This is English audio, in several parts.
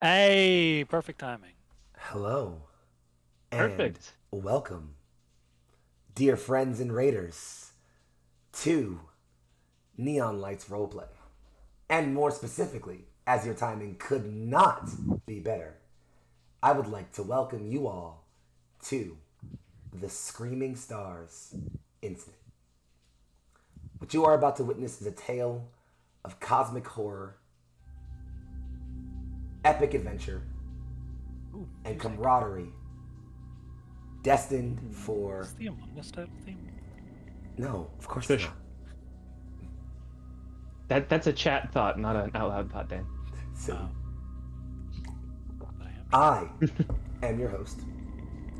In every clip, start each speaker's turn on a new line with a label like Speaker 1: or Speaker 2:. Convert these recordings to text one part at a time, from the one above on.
Speaker 1: Hey, perfect timing.
Speaker 2: Hello and
Speaker 3: Perfect.
Speaker 2: welcome, dear friends and raiders, to Neon Lights Roleplay. And more specifically, as your timing could not be better, I would like to welcome you all to the Screaming Stars incident. What you are about to witness is a tale of cosmic horror, epic adventure,
Speaker 1: Ooh,
Speaker 2: and
Speaker 1: music.
Speaker 2: camaraderie destined for.
Speaker 1: Is the Among Us title theme?
Speaker 2: No, of course
Speaker 3: So
Speaker 2: not.
Speaker 3: that's a chat thought, not an out loud thought, Dan.
Speaker 2: Silly.
Speaker 1: Oh, but I am
Speaker 2: I am your host,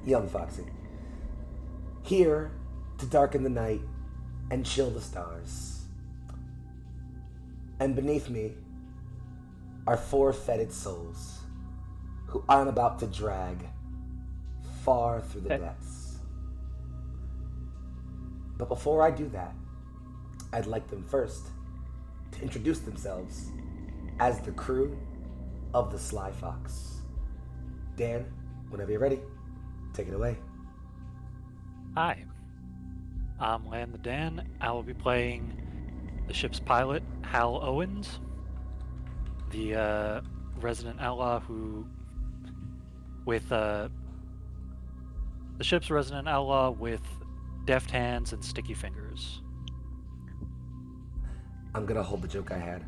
Speaker 2: Young Foxy, here to darken the night and chill the stars. And beneath me are four fetid souls who I'm about to drag far through the
Speaker 3: Hey,
Speaker 2: depths. But before I do that, I'd like them first to introduce themselves as the crew of the Sly Fox. Dan, whenever you're ready, take it away.
Speaker 1: Hi, I'm Land the Dan. I will be playing the ship's pilot, Hal Owens, the resident outlaw with the ship's resident outlaw with deft hands and sticky fingers.
Speaker 2: I'm gonna hold the joke I had.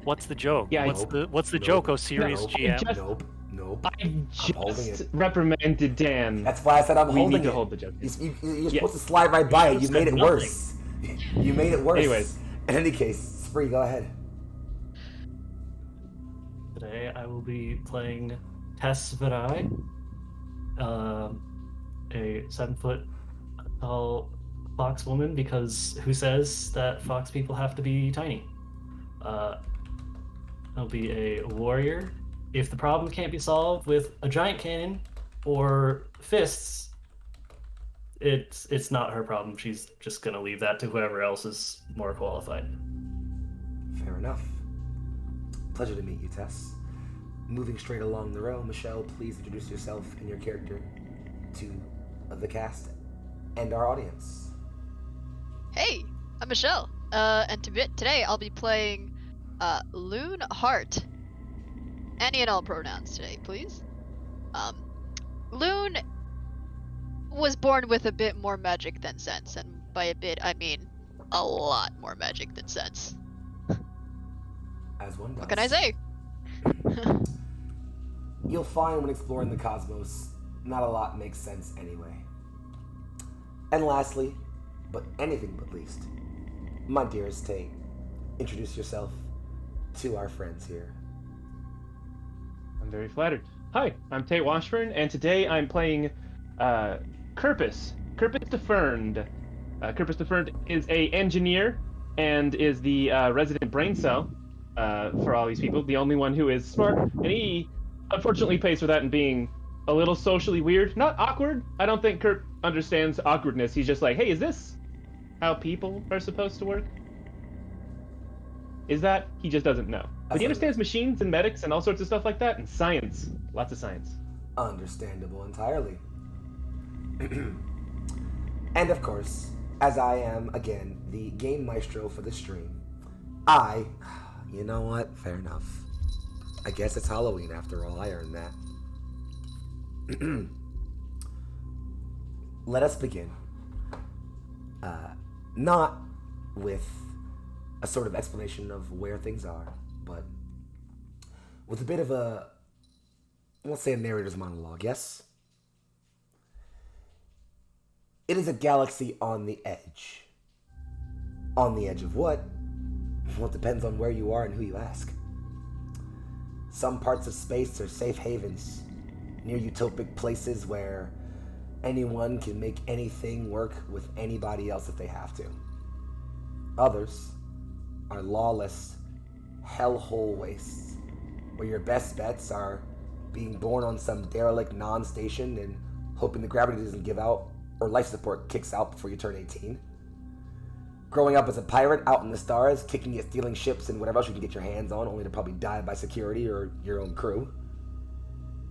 Speaker 1: What's the joke?
Speaker 3: yeah,
Speaker 2: Nope.
Speaker 1: What's the
Speaker 2: Nope.
Speaker 1: joke? Oh, serious
Speaker 2: Nope.
Speaker 3: I
Speaker 1: GM.
Speaker 3: just
Speaker 2: Nope. Nope.
Speaker 3: I
Speaker 2: I'm holding
Speaker 3: just
Speaker 2: it.
Speaker 3: reprimanded Dan.
Speaker 2: That's why I said I'm
Speaker 3: We
Speaker 2: holding
Speaker 3: need to
Speaker 2: it.
Speaker 3: hold the joke.
Speaker 2: You're
Speaker 3: Yeah.
Speaker 2: supposed to slide right by it. You made it
Speaker 1: nothing.
Speaker 2: worse. You made it worse.
Speaker 3: Anyways,
Speaker 2: In any case, Spree, go ahead.
Speaker 4: Today I will be playing Tess Virai, a 7 foot tall fox woman, because who says that fox people have to be tiny? Uh, I'll be a warrior. If the problem can't be solved with a giant cannon or fists, it's not her problem. She's just gonna leave that to whoever else is more qualified.
Speaker 2: Fair enough. Pleasure to meet you, Tess. Moving straight along the row, Michelle, please introduce yourself and your character to the cast and our audience.
Speaker 5: Hey, I'm Michelle. Today I'll be playing Loon Heart. Any and all pronouns today, please. Um, Loon was born with a bit more magic than sense, and by a bit I mean a lot more magic than sense.
Speaker 2: As one does.
Speaker 5: What can I say?
Speaker 2: You'll find when exploring the cosmos, not a lot makes sense anyway. And lastly, but anything but least, my dearest Tate, introduce yourself to our friends here.
Speaker 3: I'm very flattered. Hi, I'm Tate Washburn, and today I'm playing Kirpus. Kirpus Deferned. Kirpus Deferned is a engineer and is the resident brain cell for all these people. The only one who is smart, and he unfortunately pays for that in being a little socially weird. Not awkward. I don't think Kirp understands awkwardness. He's just like, hey, is this how people are supposed to work? Is that? He just doesn't know. But he understands machines and medics and all sorts of stuff like that, and science. Lots of science.
Speaker 2: Understandable entirely. And of course, as I am, again, the game maestro for the stream, you know what? Fair enough. I guess it's Halloween after all. I earned that. Let us begin. Not with a sort of explanation of where things are, but with a bit of a, let's say, a narrator's monologue, yes? It is a galaxy on the edge. On the edge of what? Well, it depends on where you are and who you ask. Some parts of space are safe havens, near utopic places where anyone can make anything work with anybody else if they have to. Others are lawless, hellhole wastes, where your best bets are being born on some derelict non-station and hoping the gravity doesn't give out or life support kicks out before you turn 18. Growing up as a pirate out in the stars, kicking at stealing ships and whatever else you can get your hands on, only to probably die by security or your own crew.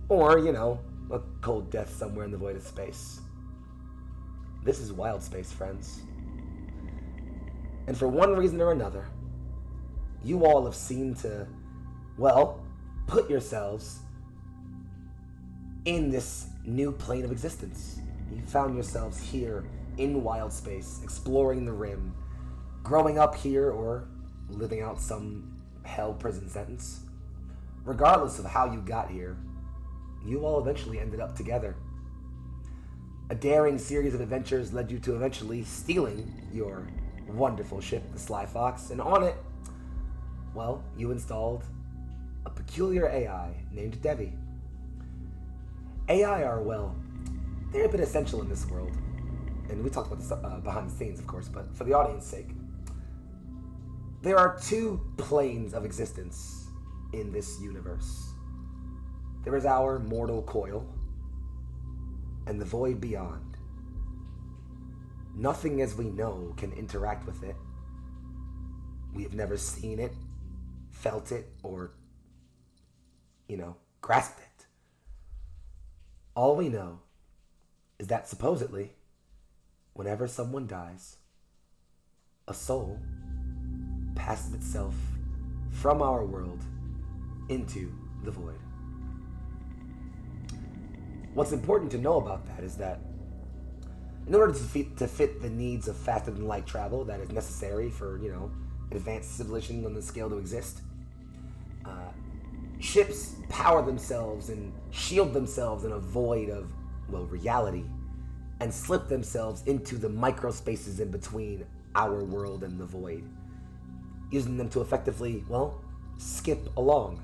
Speaker 2: Or, a cold death somewhere in the void of space. This is wild space, friends. And for one reason or another, you all have seemed to, put yourselves in this new plane of existence. You found yourselves here in wild space, exploring the rim, growing up here or living out some hell prison sentence. Regardless of how you got here, you all eventually ended up together. A daring series of adventures led you to eventually stealing your wonderful ship, the Sly Fox, and on it, you installed a peculiar AI named Devi. AI are, they're a bit essential in this world. And we talked about this behind the scenes, of course, but for the audience's sake. There are two planes of existence in this universe. There is our mortal coil, and the void beyond. Nothing as we know can interact with it. We have never seen it, felt it, or, grasped it. All we know is that supposedly, whenever someone dies, a soul passes itself from our world into the void. What's important to know about that is that in order to fit the needs of faster-than-light travel that is necessary for, advanced civilization on the scale to exist, ships power themselves and shield themselves in a void of, reality, and slip themselves into the microspaces in between our world and the void, using them to effectively, skip along.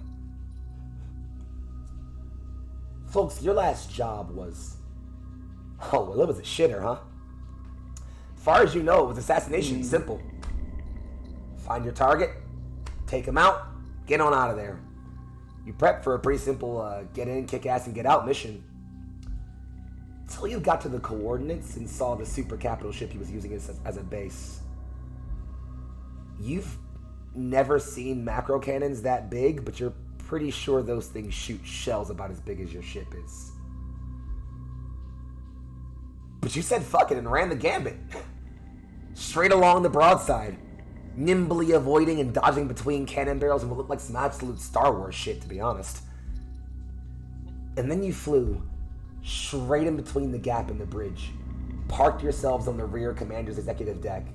Speaker 2: Folks, your last job was, it was a shitter, huh? As far as you know, it was assassination. Simple. Find your target, take him out, get on out of there. You prep for a pretty simple get in, kick ass, and get out mission. Until you got to the coordinates and saw the super capital ship he was using as a base. You've never seen macro cannons that big, but you're pretty sure those things shoot shells about as big as your ship is. But you said fuck it and ran the gambit. Straight along the broadside, nimbly avoiding and dodging between cannon barrels and what looked like some absolute Star Wars shit, to be honest. And then you flew straight in between the gap in the bridge, parked yourselves on the rear commander's executive deck,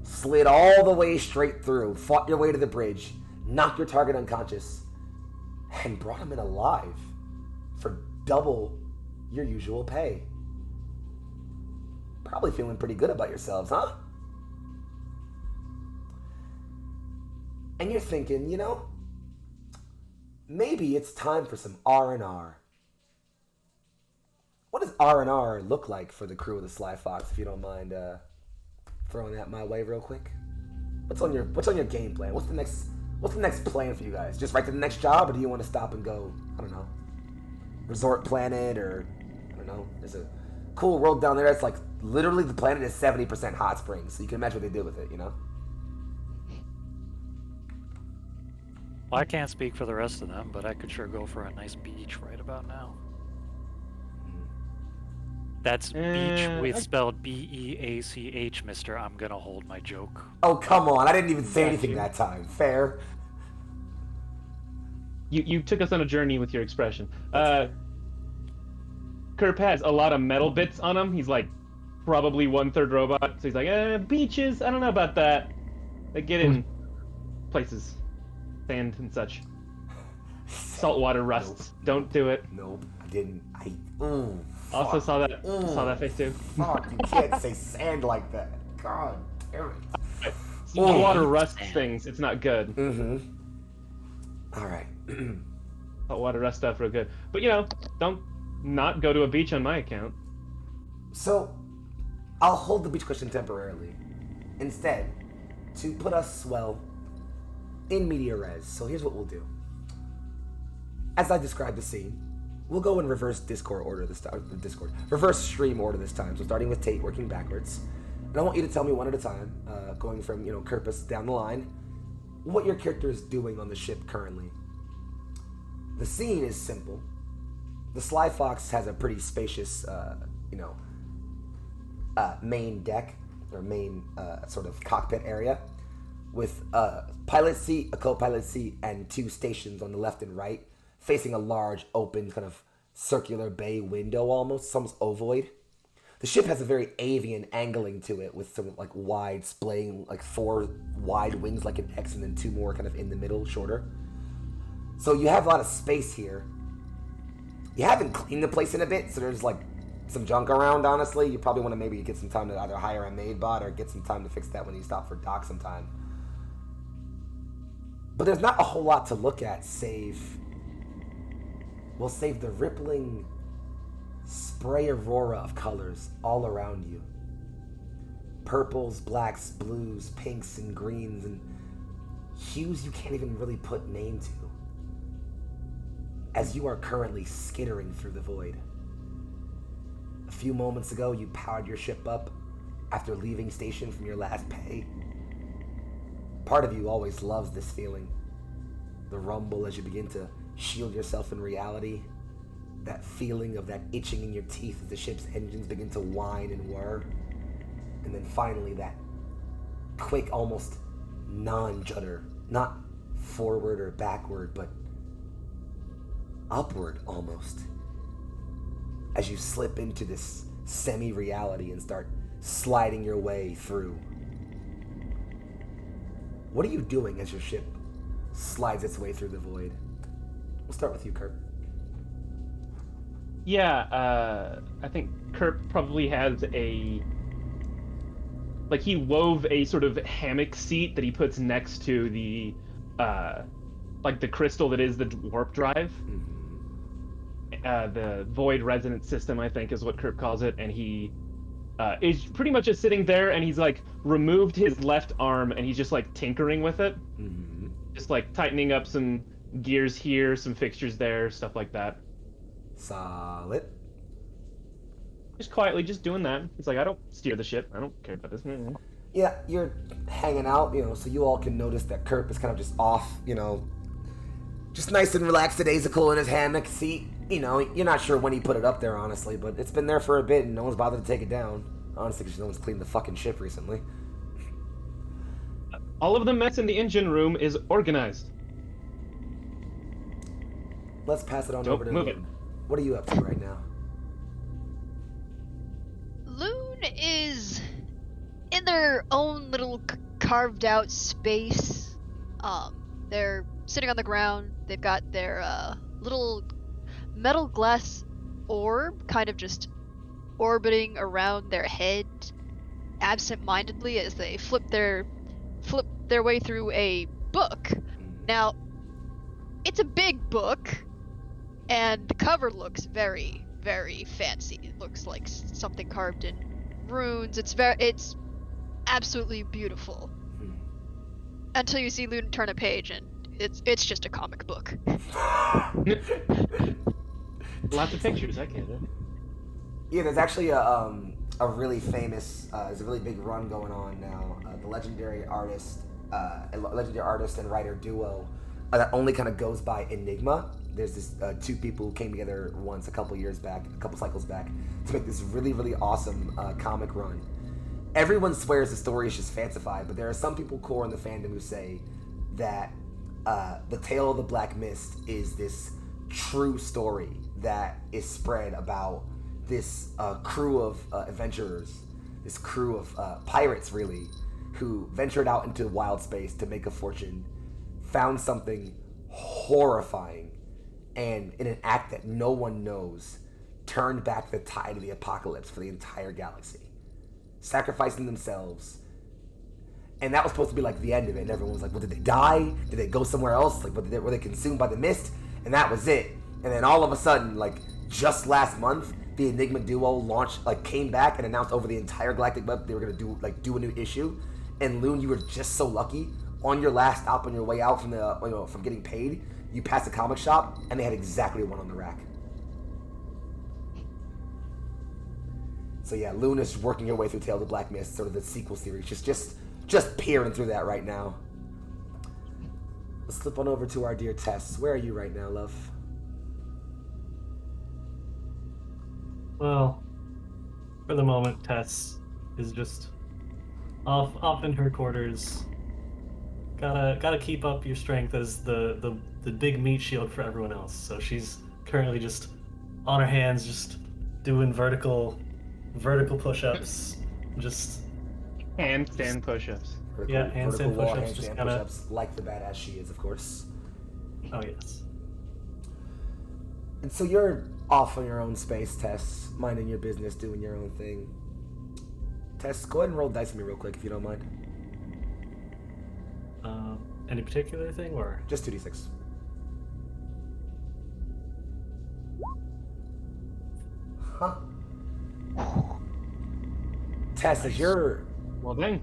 Speaker 2: slid all the way straight through, fought your way to the bridge, knocked your target unconscious, and brought him in alive for double your usual pay. Probably feeling pretty good about yourselves, huh? And you're thinking, maybe it's time for some R&R. What does R&R look like for the crew of the Sly Fox, if you don't mind throwing that my way real quick? What's on your game plan? What's the next plan for you guys? Just right to the next job, or do you want to stop and go, I don't know, Resort Planet, or I don't know, there's a cool world down there that's like literally the planet is 70% hot springs, so you can imagine what they do with it,
Speaker 1: Well, I can't speak for the rest of them, but I could sure go for a nice beach right about now. That's beach with spelled B-E-A-C-H, mister. I'm gonna hold my joke.
Speaker 2: Oh, come on. I didn't even say anything that time. Fair.
Speaker 3: You took us on a journey with your expression. Kerp has a lot of metal bits on him. He's like probably 1/3 robot. So he's like, beaches, I don't know about that. They get in places. Sand and such. Saltwater rusts.
Speaker 2: Nope.
Speaker 3: Don't do it.
Speaker 2: Nope, I didn't.
Speaker 3: Also saw that face too.
Speaker 2: Fuck, you can't say sand like that. God damn it.
Speaker 3: Saltwater rusts things. It's not good.
Speaker 2: Mm-hmm. All right.
Speaker 3: Saltwater rust stuff real good. But don't not go to a beach on my account.
Speaker 2: So, I'll hold the beach question temporarily. Instead, to put us, in media res. So here's what we'll do. As I describe the scene, we'll go in reverse reverse stream order this time. So starting with Tate, working backwards. And I want you to tell me one at a time, going from, Kirpus down the line, what your character is doing on the ship currently. The scene is simple. The Sly Fox has a pretty spacious, main deck, or main sort of cockpit area, with a pilot seat, a co-pilot seat, and 2 stations on the left and right, facing a large, open, kind of circular bay window almost ovoid. The ship has a very avian angling to it, with some like wide splaying, like 4 wide wings like an X, and then 2 more kind of in the middle, shorter. So you have a lot of space here. You haven't cleaned the place in a bit, so there's like some junk around, honestly. You probably want to maybe get some time to either hire a maid bot or get some time to fix that when you stop for dock sometime. But there's not a whole lot to look at save the rippling spray aurora of colors all around you. Purples, blacks, blues, pinks, and greens, and hues you can't even really put name to, as you are currently skittering through the void. A few moments ago, you powered your ship up after leaving station from your last pay. Part of you always loves this feeling. The rumble as you begin to shield yourself in reality. That feeling of that itching in your teeth as the ship's engines begin to whine and whir. And then finally that quick, almost non-judder. Not forward or backward, but upward almost. As you slip into this semi-reality and start sliding your way through. What are you doing as your ship slides its way through the void? We'll start with you, Kurt.
Speaker 3: Yeah, I think Kurt probably has he wove a sort of hammock seat that he puts next to the, the crystal that is the warp drive. The void resonance system, I think, is what Kurt calls it, and he is pretty much just sitting there, and he's removed his left arm, and he's just tinkering with it, just tightening up some gears here, some fixtures there, stuff like that.
Speaker 2: Solid.
Speaker 3: Just quietly, just doing that. He's I don't steer the ship. I don't care about this.
Speaker 2: Yeah, you're hanging out, so you all can notice that Kurt is kind of just off, just nice and relaxed, daisical in his hammock seat. You're not sure when he put it up there, honestly, but it's been there for a bit and no one's bothered to take it down. Honestly, because no one's cleaned the fucking ship recently.
Speaker 3: All of the mess in the engine room is organized.
Speaker 2: Let's pass it on over to Loon. What are you up to right now?
Speaker 5: Loon is in their own little carved out space. They're sitting on the ground. They've got their little metal glass orb kind of just orbiting around their head absent-mindedly as they flip their way through a book. Now, it's a big book, and the cover looks very, very fancy. It looks like something carved in runes. It's absolutely beautiful. Until you see Loon turn a page, and it's just a comic book.
Speaker 3: Lots of pictures, I get it.
Speaker 2: Yeah, there's actually a really famous, there's a really big run going on now. The legendary artist and writer duo that only kind of goes by Enigma. There's this 2 people who came together once a couple cycles back, to make this really, really awesome comic run. Everyone swears the story is just fancified, but there are some people core in the fandom who say that the Tale of the Black Mist is this true story that is spread about this crew of adventurers, this crew of pirates, really, who ventured out into wild space to make a fortune, found something horrifying, and in an act that no one knows, turned back the tide of the apocalypse for the entire galaxy, sacrificing themselves. And that was supposed to be the end of it, and everyone was like, well, did they die? Did they go somewhere else? Were they consumed by the mist? And that was it. And then all of a sudden, just last month, the Enigma duo came back and announced over the entire galactic web they were gonna do a new issue. And Loon, you were just so lucky. On your last stop on your way out from getting paid, you passed a comic shop and they had exactly one on the rack. So yeah, Luna's working her way through Tale of the Black Mist, sort of the sequel series. She's just peering through that right now. Let's slip on over to our dear Tess. Where are you right now, love?
Speaker 4: Well, for the moment, Tess is just off in her quarters. Gotta keep up your strength as the big meat shield for everyone else. So she's currently just on her hands, just doing vertical push-ups. Just
Speaker 3: Handstand push-ups.
Speaker 4: Yeah, handstand
Speaker 2: wall
Speaker 4: push-ups, just
Speaker 2: handstand
Speaker 4: kinda-
Speaker 2: push-ups, like the badass she is, of course.
Speaker 4: oh yes.
Speaker 2: And so you're off on your own space, Tess, minding your business, doing your own thing. Tess, go ahead and roll dice with me real quick if you don't mind.
Speaker 4: Any particular thing, or
Speaker 2: Just 2d6. Huh? Tess, as you're
Speaker 3: Well then.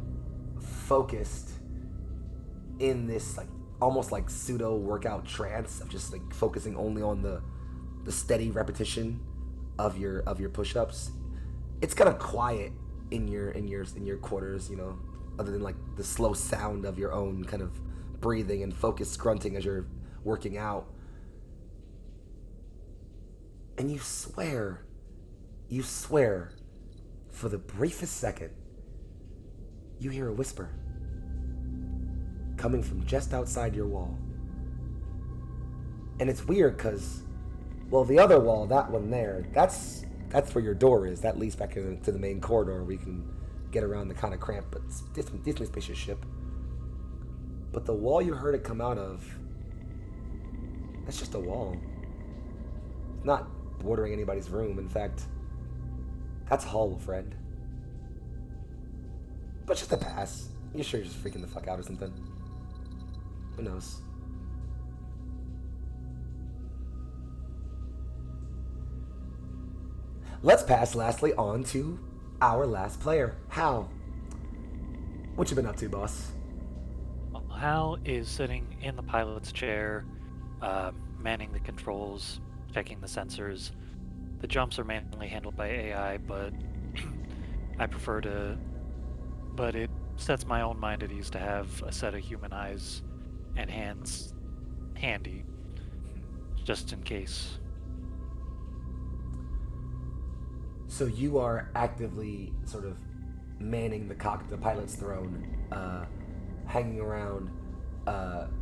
Speaker 2: focused in this like almost like pseudo workout trance of just like focusing only on the steady repetition of your push-ups, it's kind of quiet in your quarters, you know, other than like the slow sound of your own kind of breathing and focused grunting as you're working out. And you swear for the briefest second, you hear a whisper coming from just outside your wall. And it's weird because, well, the other wall, that one there, that's where your door is. That leads back into the main corridor where you can get around the kind of cramped but decently spacious ship. But the wall you heard it come out of, that's just a wall. It's not bordering anybody's room. In fact, that's hollow, friend. But just a pass. You sure you're just freaking the fuck out or something? Who knows? Let's pass lastly on to our last player, Hal. What you been up to, boss?
Speaker 1: Hal is sitting in the pilot's chair, manning the controls, checking the sensors. The jumps are mainly handled by AI, but but it sets my own mind at ease to have a set of human eyes and hands handy, just in case.
Speaker 2: So you are actively sort of manning the pilot's throne, hanging around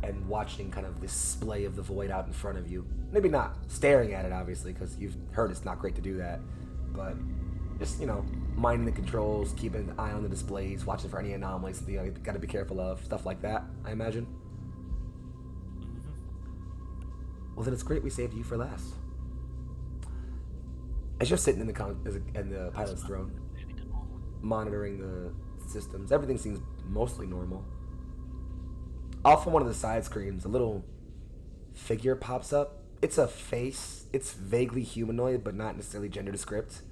Speaker 2: and watching kind of this display of the void out in front of you. Maybe not staring at it, obviously, because you've heard it's not great to do that, but just, you know, minding the controls, keeping an eye on the displays, watching for any anomalies that you got to be careful of, stuff like that, I imagine. Well, then it's great we saved you for last. As you're sitting in the pilot's throne, monitoring the systems, everything seems mostly normal. Off on one of the side screens, a little figure pops up. It's a face. It's vaguely humanoid, but not necessarily gender descript.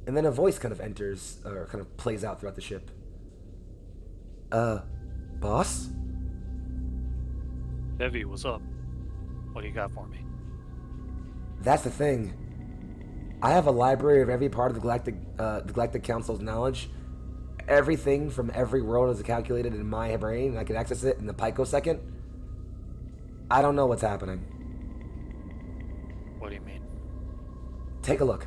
Speaker 2: And then a voice kind of enters, or kind of plays out throughout the ship. Boss?
Speaker 1: Devi, what's up? What do you got for me?
Speaker 2: That's the thing. I have a library of every part of the Galactic Council's knowledge. Everything from every world is calculated in my brain, and I can access it in the picosecond. I don't know what's happening.
Speaker 1: What do you mean?
Speaker 2: Take a look.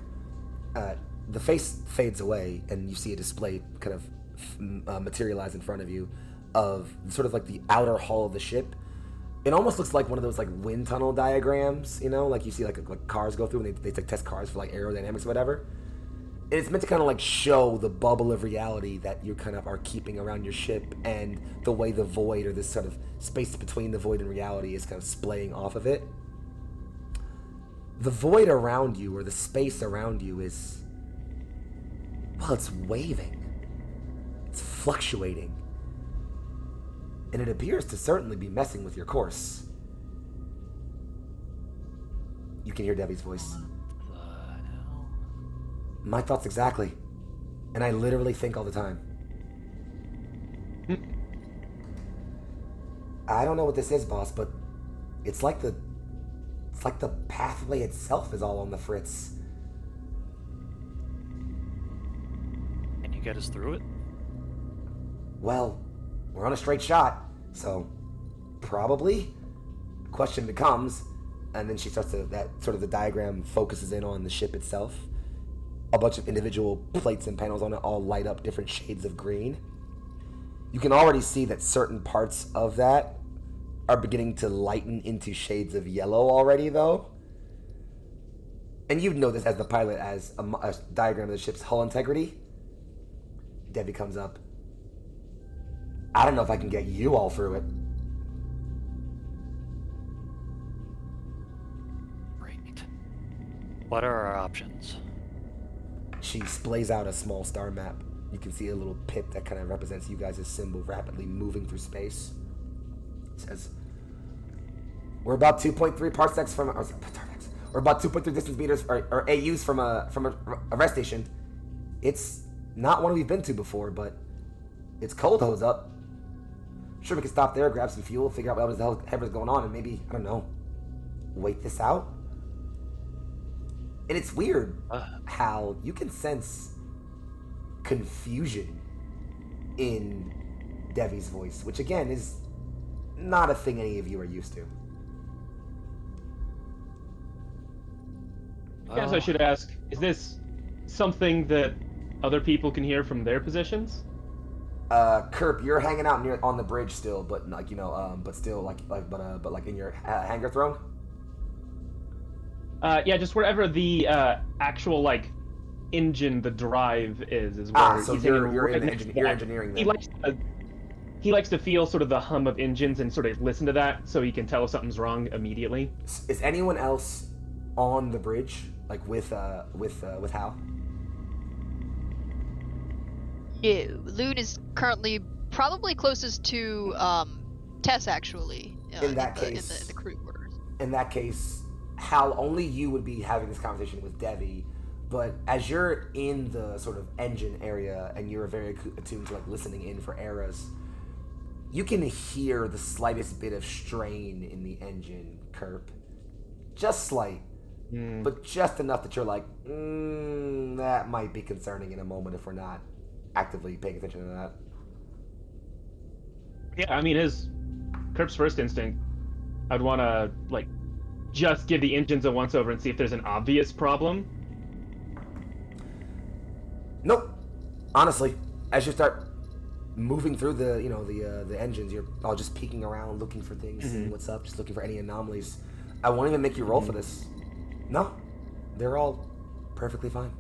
Speaker 2: The face fades away, and you see a display kind of materialize in front of you of sort of like the outer hull of the ship. It almost looks like one of those like wind tunnel diagrams, you know, like you see like cars go through and they like test cars for like aerodynamics or whatever. And it's meant to kind of like show the bubble of reality that you kind of are keeping around your ship, and the way the void, or this sort of space between the void and reality, is kind of splaying off of it. The void around you, or the space around you, is, well, it's waving. It's fluctuating. And it appears to certainly be messing with your course. You can hear Debbie's voice.
Speaker 1: What the hell?
Speaker 2: My thoughts exactly. And I literally think all the time. I don't know what this is, boss, but it's like the pathway itself is all on the fritz.
Speaker 1: you get us through it?
Speaker 2: Well, we're on a straight shot, so probably. The question becomes, and then she starts to, that sort of the diagram focuses in on the ship itself. A bunch of individual plates and panels on it all light up different shades of green. You can already see that certain parts of that are beginning to lighten into shades of yellow already, though. And you'd know this as the pilot as a diagram of the ship's hull integrity. Debbie comes up. I don't know if I can get you all through it.
Speaker 1: Great. What are our options?
Speaker 2: She splays out a small star map. You can see a little pip that kind of represents you guys' symbol rapidly moving through space. It says, we're about 2.3 parsecs from, we're about 2.3 distance meters or AUs from a rest station. It's not one we've been to before, but it's cold hose up. Sure, we can stop there, grab some fuel, figure out what the hell is going on, and maybe, I don't know, wait this out? And it's weird how you can sense confusion in Devi's voice, which again is not a thing any of you are used to.
Speaker 3: I guess I should ask, is this something that other people can hear from their positions?
Speaker 2: Kerp, you're hanging out near on the bridge still, but like but still but in your hangar throne.
Speaker 3: Yeah, just wherever the actual engine, the drive is where.
Speaker 2: So
Speaker 3: he's
Speaker 2: you're
Speaker 3: hanging
Speaker 2: in
Speaker 3: next to
Speaker 2: you're
Speaker 3: that.
Speaker 2: engineering.
Speaker 3: He likes to feel sort of the hum of engines and sort of listen to that, so he can tell if something's wrong immediately.
Speaker 2: Is anyone else on the bridge, like with Hal?
Speaker 5: No, Loon is currently probably closest to Tess actually.
Speaker 2: In that case,
Speaker 5: in the crew quarters.
Speaker 2: In that case, Hal, only you would be having this conversation with Devi. But as you're in the sort of engine area and you're very attuned to listening in for errors, you can hear the slightest bit of strain in the engine, Kerp. Just slight, but just enough that you're like, that might be concerning in a moment if we're not actively paying attention to that.
Speaker 3: Yeah, I mean, Kerp's first instinct, I'd want to just give the engines a once over and see if there's an obvious problem.
Speaker 2: Nope. Honestly, as you start moving through the engines, you're all just peeking around, looking for things, seeing what's up, just looking for any anomalies. I won't even make you roll for this. No, they're all perfectly fine.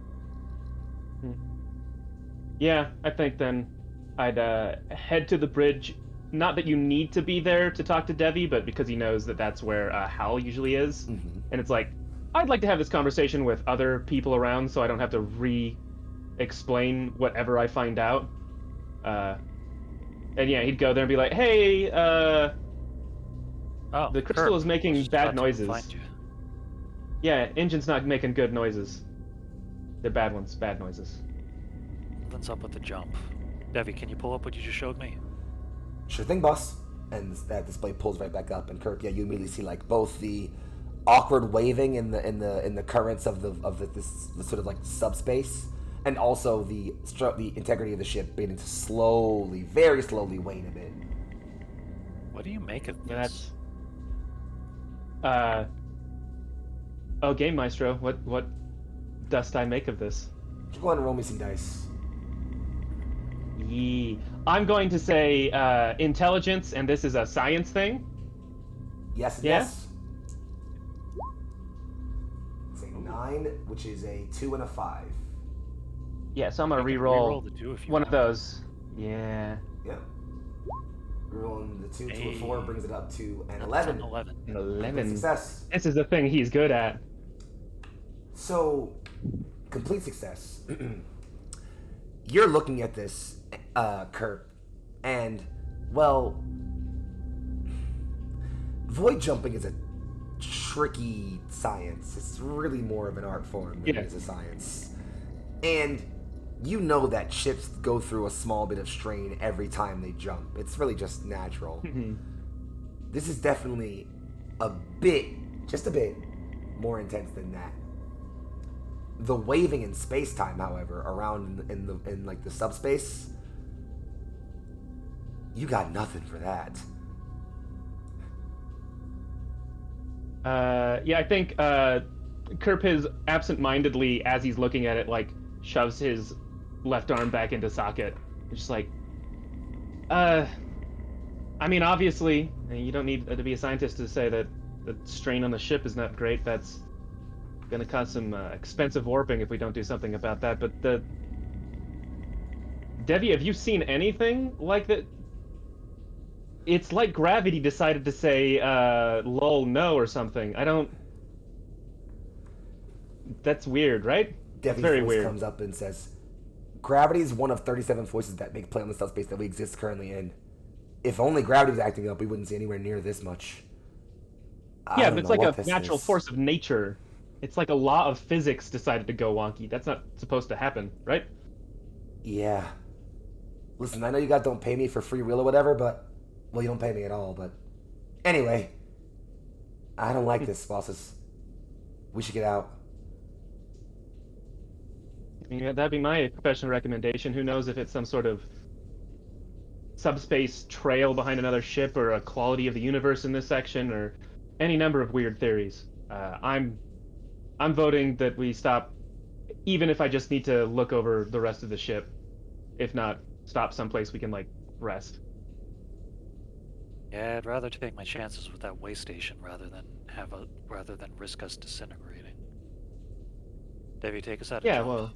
Speaker 3: Yeah, I think then I'd head to the bridge. Not that you need to be there to talk to Devi, but because he knows that that's where Hal usually is. And it's I'd like to have this conversation with other people around so I don't have to re-explain whatever I find out. And yeah, he'd go there and be like, hey, the crystal is making bad noises. Yeah, engine's not making good noises. They're bad ones, bad noises.
Speaker 1: What's up with the jump? Devi, can you pull up what you just showed me?
Speaker 2: Sure thing, boss. And that display pulls right back up. And Kerp, you immediately see both the awkward waving in the currents of this sort of subspace, and also the integrity of the ship beginning to slowly, very slowly wane a bit.
Speaker 1: What do you make of
Speaker 3: Yeah,
Speaker 1: this?
Speaker 3: Oh, Game Maestro, what dost I make of this?
Speaker 2: Go ahead and roll me some dice.
Speaker 3: Yee. I'm going to say intelligence, and this is a science thing.
Speaker 2: Yes,
Speaker 3: Yeah?
Speaker 2: yes. It's a 9, which is a 2 and a 5.
Speaker 3: Yeah, so I'm gonna
Speaker 1: You can
Speaker 3: re-roll
Speaker 1: re-roll the 2 if you
Speaker 3: one
Speaker 1: want.
Speaker 3: of those. Yeah.
Speaker 2: Yeah. Rolling the 2 to a
Speaker 1: Hey.
Speaker 2: 4 brings it up to an
Speaker 1: That's
Speaker 2: 11.
Speaker 1: an 11.
Speaker 3: An
Speaker 2: Complete
Speaker 3: 11.
Speaker 2: success.
Speaker 3: This is the thing he's good at.
Speaker 2: So, complete success. You're looking at this, Kurt, and, well, void jumping is a tricky science. It's really more of an art form than it is a science. And you know that ships go through a small bit of strain every time they jump. It's really just natural. This is definitely just a bit, more intense than that. The waving in space-time, however, around in like the subspace, you got nothing for that.
Speaker 3: Yeah, I think Kerp is absent-mindedly, as he's looking at it, like shoves his left arm back into socket. It's just like, I mean, obviously, you don't need to be a scientist to say that the strain on the ship is not great. That's gonna cause some expensive warping if we don't do something about that. But Devi, have you seen anything like that? It's like gravity decided to say, lol, no, or something. I don't... That's weird, right? That's
Speaker 2: Devi's
Speaker 3: very
Speaker 2: voice
Speaker 3: weird.
Speaker 2: comes up and says, "Gravity is one of 37 forces that make play on the subspace that we exist currently in. If only gravity was acting up, we wouldn't see anywhere near this much."
Speaker 3: Yeah,
Speaker 2: don't
Speaker 3: but it's
Speaker 2: know
Speaker 3: like
Speaker 2: what
Speaker 3: a
Speaker 2: this
Speaker 3: natural
Speaker 2: is.
Speaker 3: force of nature. It's like a law of physics decided to go wonky. That's not supposed to happen, right?
Speaker 2: Yeah. Listen, I know you guys don't pay me for free will or whatever, but... Well, you don't pay me at all, but... Anyway. I don't like this, bosses. We should get out.
Speaker 3: I mean, that'd be my professional recommendation. Who knows if it's some sort of subspace trail behind another ship, or a quality of the universe in this section, or any number of weird theories. I'm voting that we stop, even if I just need to look over the rest of the ship. If not, stop someplace we can like rest.
Speaker 1: Yeah, I'd rather take my chances with that waystation rather than risk us disintegrating. Devi, take us out of
Speaker 3: Yeah,
Speaker 1: jump.
Speaker 3: well,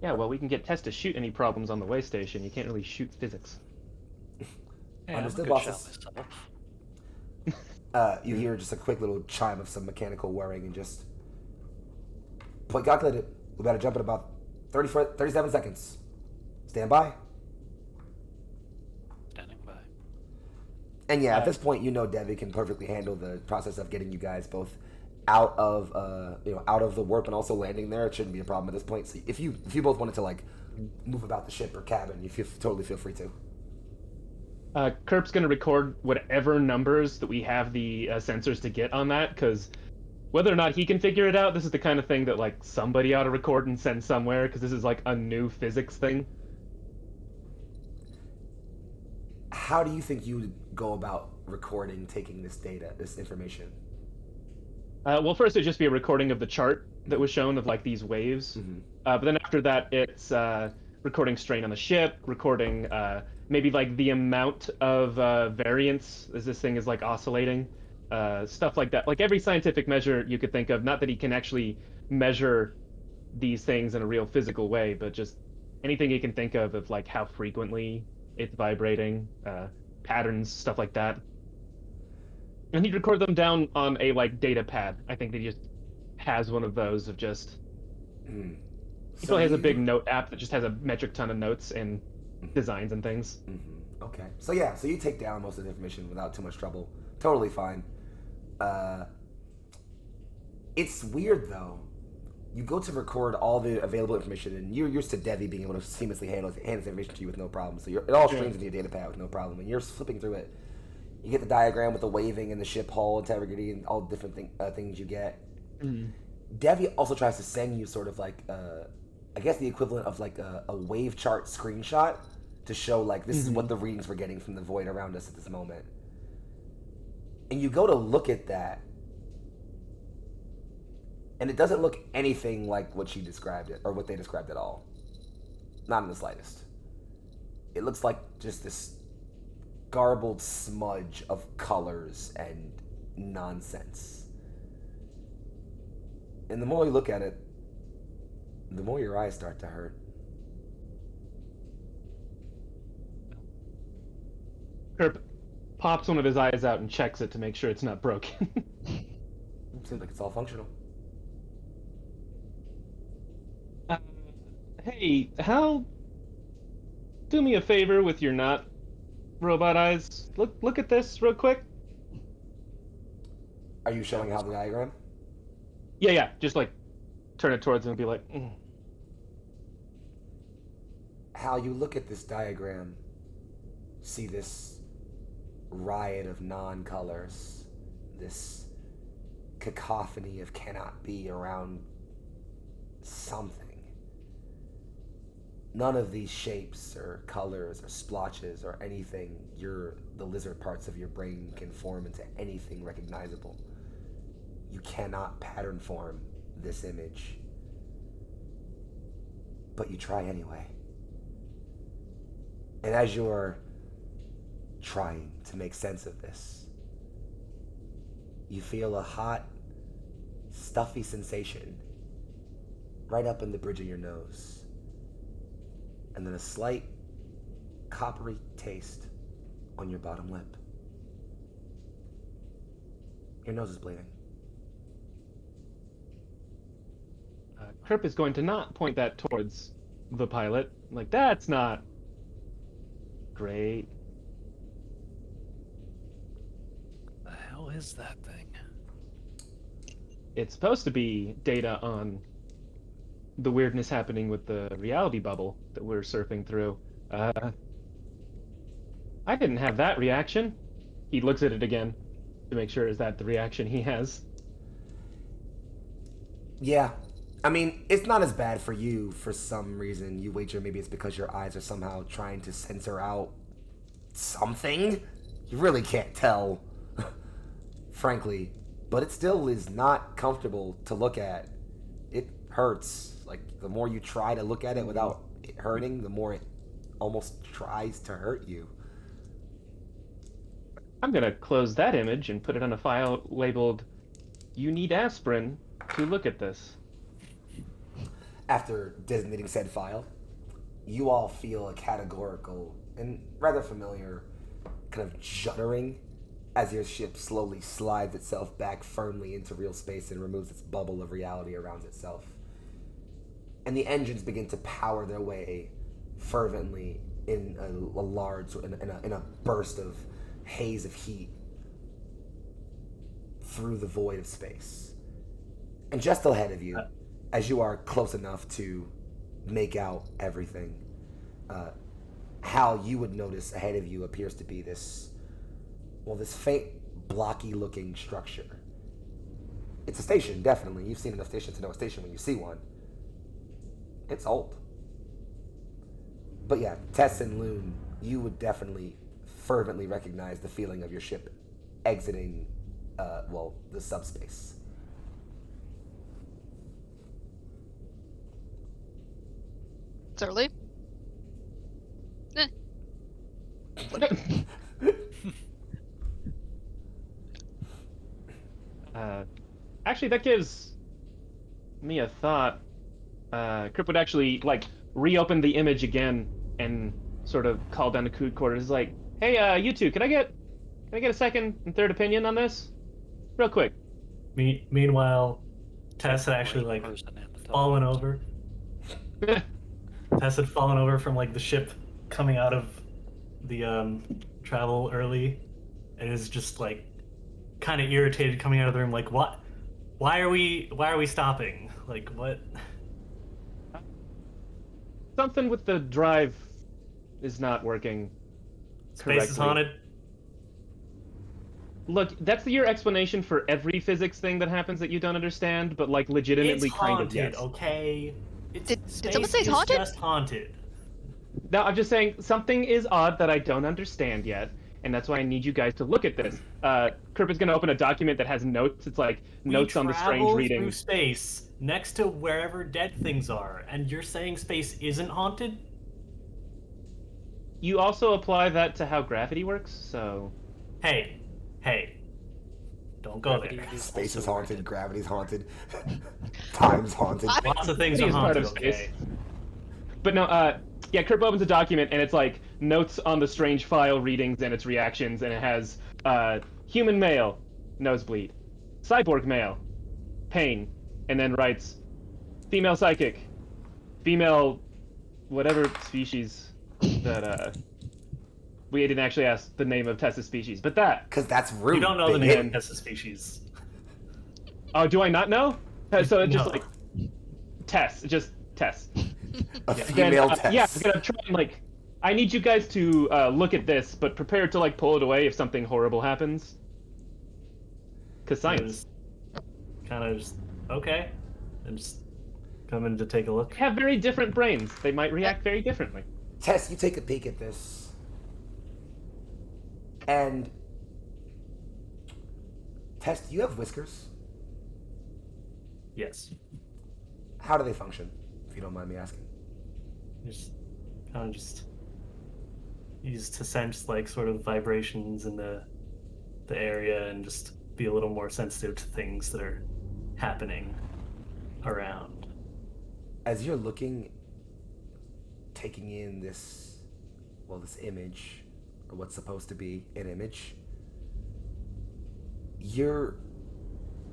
Speaker 3: yeah, well, we can get Tess to shoot any problems on the way station. You can't really shoot physics.
Speaker 1: Yeah,
Speaker 2: Understood,
Speaker 1: I'm a good shot
Speaker 2: bosses.
Speaker 1: myself.
Speaker 2: You hear just a quick little chime of some mechanical whirring and just... Point calculated. We better jump in about 37 seconds. Stand by.
Speaker 1: Standing by.
Speaker 2: And yeah, at this point, you know Devi can perfectly handle the process of getting you guys both out of out of the warp and also landing there. It shouldn't be a problem at this point. So if you both wanted to like move about the ship or cabin, you totally feel free to.
Speaker 3: Kerp's gonna record whatever numbers that we have the sensors to get on that, because whether or not he can figure it out, this is the kind of thing that like somebody ought to record and send somewhere, because this is like a new physics thing.
Speaker 2: How do you think you would go about recording, taking this data, this information?
Speaker 3: Well, first it'd just be a recording of the chart that was shown of like these waves. But then after that, it's recording strain on the ship, recording maybe like the amount of variance as this thing is like oscillating, stuff like that. Like every scientific measure you could think of. Not that he can actually measure these things in a real physical way, but just anything he can think of like how frequently it's vibrating, patterns, stuff like that. And he'd record them down on a like data pad. I think that he just has one of those of just. He probably has a big note app that just has a metric ton of notes and designs and things.
Speaker 2: Okay. So yeah, so you take down most of the information without too much trouble. Totally fine. It's weird though. You go to record all the available information, and you're used to Devi being able to seamlessly hand this information to you with no problem. So it all streams into your data pad with no problem, and you're flipping through it. You get the diagram with the waving and the ship hull integrity and all the different things you get. Devi also tries to send you sort of like, I guess the equivalent of like a wave chart screenshot to show like this is what the readings we're getting from the void around us at this moment. And you go to look at that, and it doesn't look anything like what she described it, or what they described at all. Not in the slightest. It looks like just this garbled smudge of colors and nonsense. And the more you look at it, the more your eyes start to hurt.
Speaker 3: Kerp pops one of his eyes out and checks it to make sure it's not broken.
Speaker 2: Seems like it's all functional.
Speaker 3: Hey, Hal, do me a favor with your not robot eyes. Look at this real quick.
Speaker 2: Are you showing how the diagram?
Speaker 3: Yeah, just like turn it towards him and be like,
Speaker 2: How you look at this diagram, see this riot of non-colors, this cacophony of cannot be around something. None of these shapes or colors or splotches or anything the lizard parts of your brain can form into anything recognizable. You cannot pattern form this image. But you try anyway. And as you're trying to make sense of this, you feel a hot, stuffy sensation right up in the bridge of your nose. And then a slight coppery taste on your bottom lip. Your nose is bleeding.
Speaker 3: Kerp is going to not point that towards the pilot. Like, that's not great.
Speaker 1: The hell is that thing?
Speaker 3: It's supposed to be data on the weirdness happening with the reality bubble that we're surfing through. I didn't have that reaction. He looks at it again to make sure is that the reaction he has.
Speaker 2: Yeah. I mean, it's not as bad for you for some reason. You wager maybe it's because your eyes are somehow trying to censor out something? You really can't tell, frankly. But it still is not comfortable to look at. It hurts. Like, the more you try to look at it without it hurting, the more it almost tries to hurt you.
Speaker 3: I'm gonna close that image and put it on a file labeled, "You need aspirin to look at this."
Speaker 2: After designating said file, you all feel a categorical and rather familiar kind of juddering as your ship slowly slides itself back firmly into real space and removes its bubble of reality around itself. And the engines begin to power their way fervently in a large, in a burst of haze of heat through the void of space. And just ahead of you, as you are close enough to make out everything, how you would notice ahead of you appears to be this faint, blocky-looking structure. It's a station, definitely. You've seen enough stations to know a station when you see one. It's old. But yeah, Tess and Loon, you would definitely fervently recognize the feeling of your ship exiting, the subspace.
Speaker 5: It's early.
Speaker 3: Actually, that gives me a thought. Krip would actually, reopen the image again and sort of call down to crew quarters, like, "Hey, you two, can I get a second and third opinion on this? Real quick."
Speaker 4: Meanwhile, Tess had actually fallen over. Tess had fallen over from the ship coming out of the travel early, and is just kind of irritated coming out of the room. What? Why are we stopping? What?
Speaker 3: Something with the drive is not working correctly.
Speaker 4: Space is haunted.
Speaker 3: Look, that's your explanation for every physics thing that happens that you don't understand, but legitimately
Speaker 4: It's
Speaker 3: kind
Speaker 4: haunted,
Speaker 3: of yes.
Speaker 4: okay?
Speaker 5: Did someone say it's haunted?
Speaker 4: Just haunted.
Speaker 3: No, I'm just saying something is odd that I don't understand yet, and that's why I need you guys to look at this. Kirp is going to open a document that has notes. It's notes on the strange readings.
Speaker 4: Through space next to wherever dead things are, and you're saying space isn't haunted?
Speaker 3: You also apply that to how gravity works, so...
Speaker 4: Hey. Don't go there.
Speaker 2: Space is haunted, gravity's haunted, time's haunted.
Speaker 4: Lots of things are
Speaker 3: It's part
Speaker 4: haunted,
Speaker 3: of space.
Speaker 4: okay?
Speaker 3: But no, Kirp opens a document, and it's notes on the strange file readings and its reactions, and it has human male, nosebleed, cyborg male, pain, and then writes female psychic, female whatever species that we didn't actually ask the name of Tessa's species, but that.
Speaker 2: Because that's rude.
Speaker 4: You don't know the name of Tessa's species.
Speaker 3: Oh, do I not know? So it's just
Speaker 4: No.
Speaker 3: Tess, just Tess.
Speaker 2: A female Tess.
Speaker 3: Yeah, I'm gonna try and I need you guys to look at this, but prepare to pull it away if something horrible happens. Cause science.
Speaker 4: kind of just okay, and just coming to take a look.
Speaker 3: They have very different brains. They might react very differently.
Speaker 2: Tess, you take a peek at this. And Tess, do you have whiskers?
Speaker 4: Yes.
Speaker 2: How do they function, if you don't mind me asking?
Speaker 4: Just kind of just used to sense like sort of vibrations in the area and just be a little more sensitive to things that are happening around.
Speaker 2: As you're looking, taking in this image, or what's supposed to be an image, you're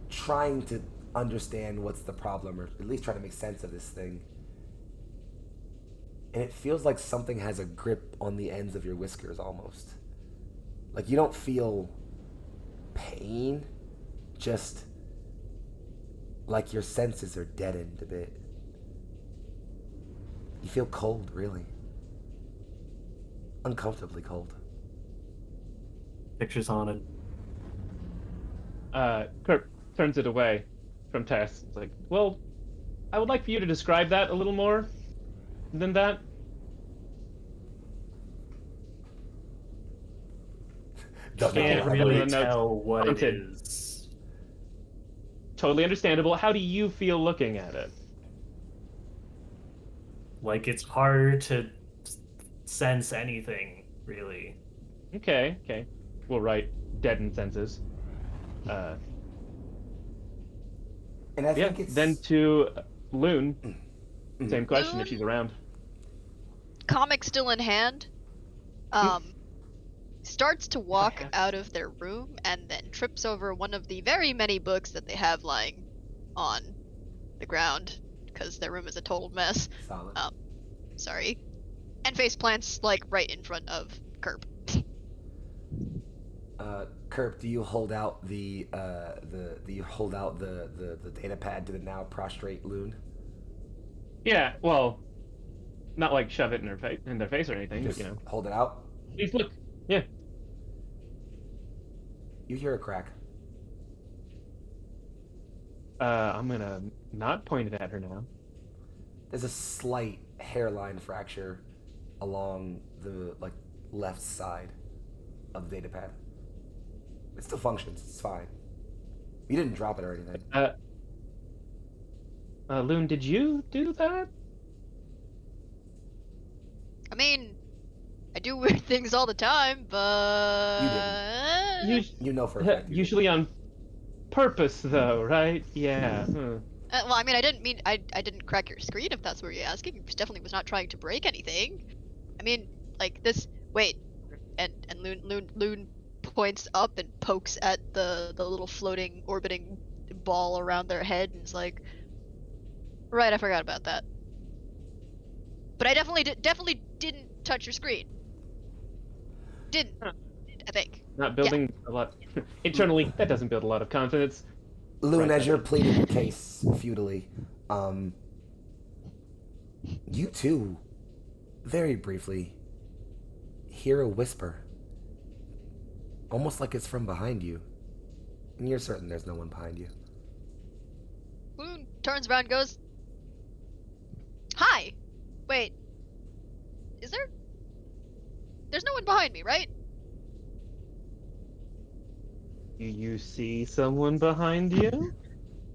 Speaker 2: trying to understand what's the problem, or at least try to make sense of this thing. And it feels like something has a grip on the ends of your whiskers almost. Like you don't feel pain, just like your senses are deadened a bit. You feel cold, really. Uncomfortably cold.
Speaker 4: Picture's haunted.
Speaker 3: Kurt turns it away from Tess. It's like, well, I would like for you to describe that a little more than that.
Speaker 4: Can't really tell what it is.
Speaker 3: Totally understandable. How do you feel looking at it?
Speaker 4: Like it's harder to sense anything, really.
Speaker 3: Okay. We'll write deadened senses.
Speaker 2: And I think it's...
Speaker 3: Then to Loon. Same question
Speaker 5: Loon?
Speaker 3: if she's around.
Speaker 5: Comic still in hand. Starts to walk out of their room and then trips over one of the very many books that they have lying on the ground because their room is a total mess.
Speaker 2: Solid.
Speaker 5: Sorry. And face plants like right in front of Kerp.
Speaker 2: Kerp, do you hold out the data pad to the now prostrate Loon?
Speaker 3: Yeah, well, not like shove it in their face or anything,
Speaker 2: Just
Speaker 3: but, you know.
Speaker 2: hold it out.
Speaker 3: Please look. Yeah.
Speaker 2: You hear a crack.
Speaker 3: I'm gonna not point it at her now.
Speaker 2: There's a slight hairline fracture along the left side of the data pad. It still functions. It's fine. You didn't drop it or anything.
Speaker 3: Loon, did you do that?
Speaker 5: I mean, I do weird things all the time, but...
Speaker 2: You know for a fact.
Speaker 3: Usually on purpose, though, right? Yeah.
Speaker 5: well, I mean, I didn't mean... I didn't crack your screen, if that's what you're asking. I definitely was not trying to break anything. I mean, like, this... Wait. And Loon points up and pokes at the little floating, orbiting ball around their head and is like... Right, I forgot about that. But I definitely didn't touch your screen. Didn't. I think.
Speaker 3: Not building a lot... Internally, that doesn't build a lot of confidence.
Speaker 2: Loon,
Speaker 3: Right,
Speaker 2: as you're pleading your case futilely, you too, very briefly, hear a whisper. Almost like it's from behind you. And you're certain there's no one behind you.
Speaker 5: Loon turns around and goes, "Hi! Wait. Is there... There's no one behind me, right?"
Speaker 3: Do you see someone behind you?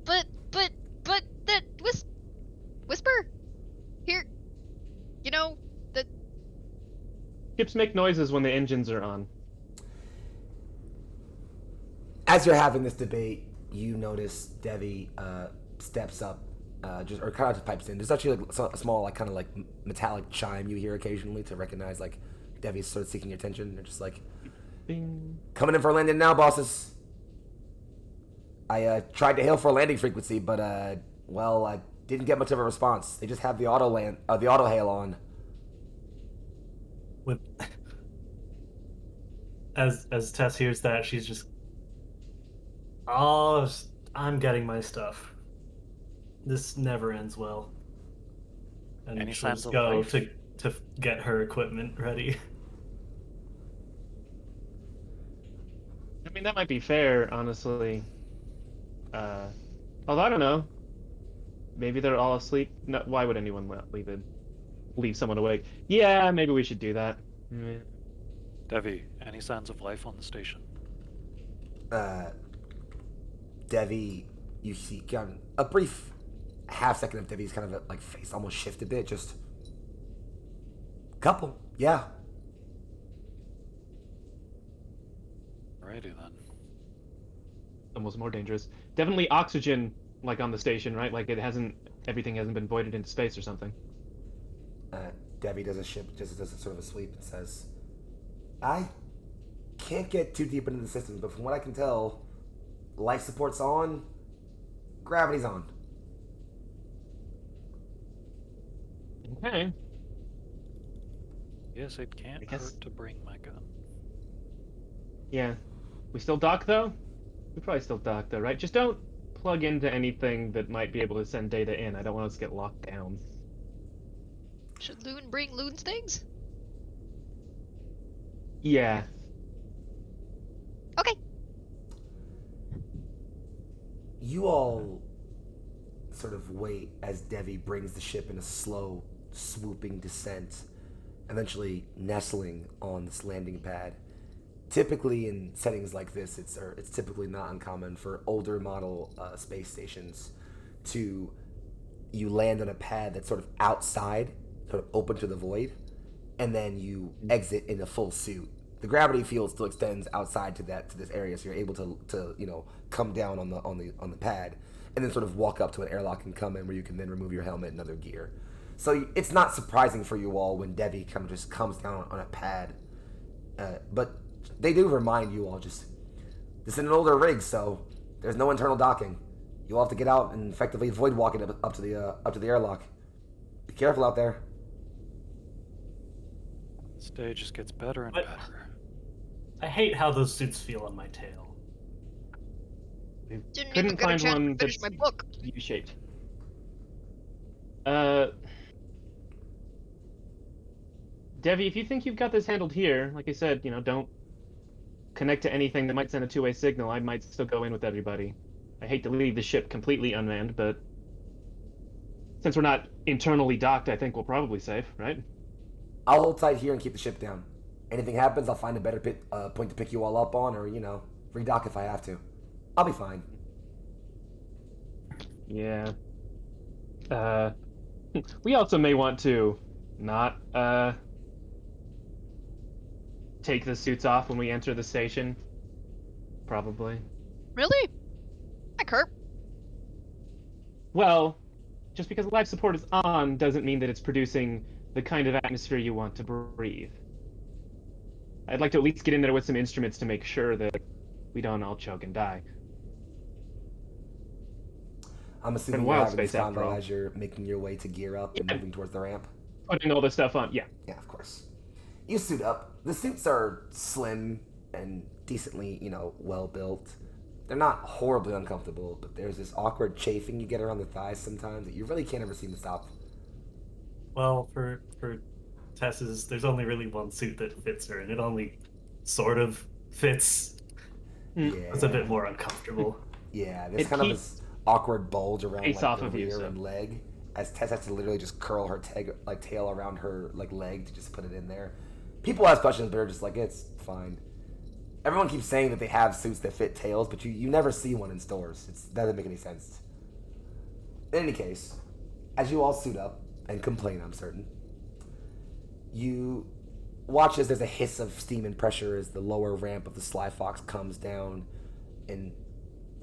Speaker 5: But that whisper? Here... You know, the...
Speaker 3: Ships make noises when the engines are on.
Speaker 2: As you're having this debate, you notice Devi steps up, kind of just pipes in. There's actually a small, kind of metallic chime you hear occasionally to recognize Devi's sort of seeking your attention. They're just
Speaker 3: Bing.
Speaker 2: coming in for a landing now, bosses. I tried to hail for a landing frequency, but I didn't get much of a response. They just have the auto hail on.
Speaker 4: With as Tess hears that, she's just, "Oh, I'm getting my stuff. This never ends well." And
Speaker 1: Any
Speaker 4: she'll
Speaker 1: signs
Speaker 4: just
Speaker 1: of
Speaker 4: go
Speaker 1: life?
Speaker 4: to get her equipment ready.
Speaker 3: I mean, that might be fair, honestly. Although I don't know. Maybe they're all asleep. No, why would anyone leave someone awake? Yeah, maybe we should do that. Mm.
Speaker 1: Devi, any signs of life on the station?
Speaker 2: Devi, you see kind of a brief half second of Devi's kind of like face almost shift a bit, just couple, yeah.
Speaker 1: Alrighty then.
Speaker 3: Almost more dangerous. Definitely oxygen, like on the station, right? Like everything hasn't been voided into space or something.
Speaker 2: Devi does a sort of a sweep and says, I can't get too deep into the system, but from what I can tell, life support's on, gravity's on.
Speaker 3: Okay.
Speaker 1: Yes, it can't hurt to bring my gun.
Speaker 3: Yeah. We still dock though? We probably still dock though, right? Just don't plug into anything that might be able to send data in. I don't want us to get locked down.
Speaker 5: Should Loon bring Loon's things?
Speaker 3: Yeah.
Speaker 5: Okay.
Speaker 2: You all sort of wait as Devi brings the ship in a slow, swooping descent, eventually nestling on this landing pad. Typically, in settings like this, it's typically not uncommon for older model space stations to you land on a pad that's sort of outside, sort of open to the void, and then you exit in a full suit. The gravity field still extends outside to this area, so you're able to come down on the pad, and then sort of walk up to an airlock and come in where you can then remove your helmet and other gear. So it's not surprising for you all when Devi kind of just comes down on a pad, but they do remind you all this is an older rig, so there's no internal docking. You all have to get out and effectively void walk it up to the airlock. Be careful out there.
Speaker 1: This day just gets better and
Speaker 4: What?
Speaker 1: better.
Speaker 4: I hate how those suits feel on my tail.
Speaker 5: Didn't even
Speaker 3: Couldn't
Speaker 5: get a
Speaker 3: find
Speaker 5: chance
Speaker 3: one
Speaker 5: to finish
Speaker 3: that's
Speaker 5: my book.
Speaker 3: U-shaped. Devi, if you think you've got this handled here, like I said, don't connect to anything that might send a two-way signal. I might still go in with everybody. I hate to leave the ship completely unmanned, but since we're not internally docked, I think we'll probably safe, right?
Speaker 2: I'll hold tight here and keep the ship down. Anything happens, I'll find a better point to pick you all up on, or redock if I have to. I'll be fine.
Speaker 3: Yeah. We also may want to not take the suits off when we enter the station. Probably.
Speaker 5: Really? Hi, Kurt.
Speaker 3: Well, just because life support is on doesn't mean that it's producing the kind of atmosphere you want to breathe. I'd like to at least get in there with some instruments to make sure that we don't all choke and die.
Speaker 2: I'm assuming
Speaker 3: Been
Speaker 2: you're
Speaker 3: wild
Speaker 2: having this
Speaker 3: space after
Speaker 2: convo
Speaker 3: all.
Speaker 2: as you're making your way to gear up and
Speaker 3: Yeah.
Speaker 2: moving towards the ramp.
Speaker 3: Putting all this stuff on, yeah.
Speaker 2: Yeah, of course. You suit up. The suits are slim and decently, well built. They're not horribly uncomfortable, but there's this awkward chafing you get around the thighs sometimes that you really can't ever seem to stop.
Speaker 4: Well, for Tess's, there's only really one suit that fits her, and it only sort of fits.
Speaker 2: Yeah.
Speaker 4: It's a bit more uncomfortable.
Speaker 2: Yeah, there's
Speaker 3: It
Speaker 2: kind of
Speaker 3: keeps
Speaker 2: this awkward bulge around
Speaker 3: face
Speaker 2: like
Speaker 3: off
Speaker 2: the
Speaker 3: of you,
Speaker 2: rear
Speaker 3: so-
Speaker 2: and leg, as Tess has to literally just curl her tail around her leg to just put it in there. People ask questions, but they're just like, it's fine. Everyone keeps saying that they have suits that fit tails, but you never see one in stores. That doesn't make any sense. In any case, as you all suit up and complain, I'm certain, you watch as there's a hiss of steam and pressure as the lower ramp of the Sly Fox comes down, and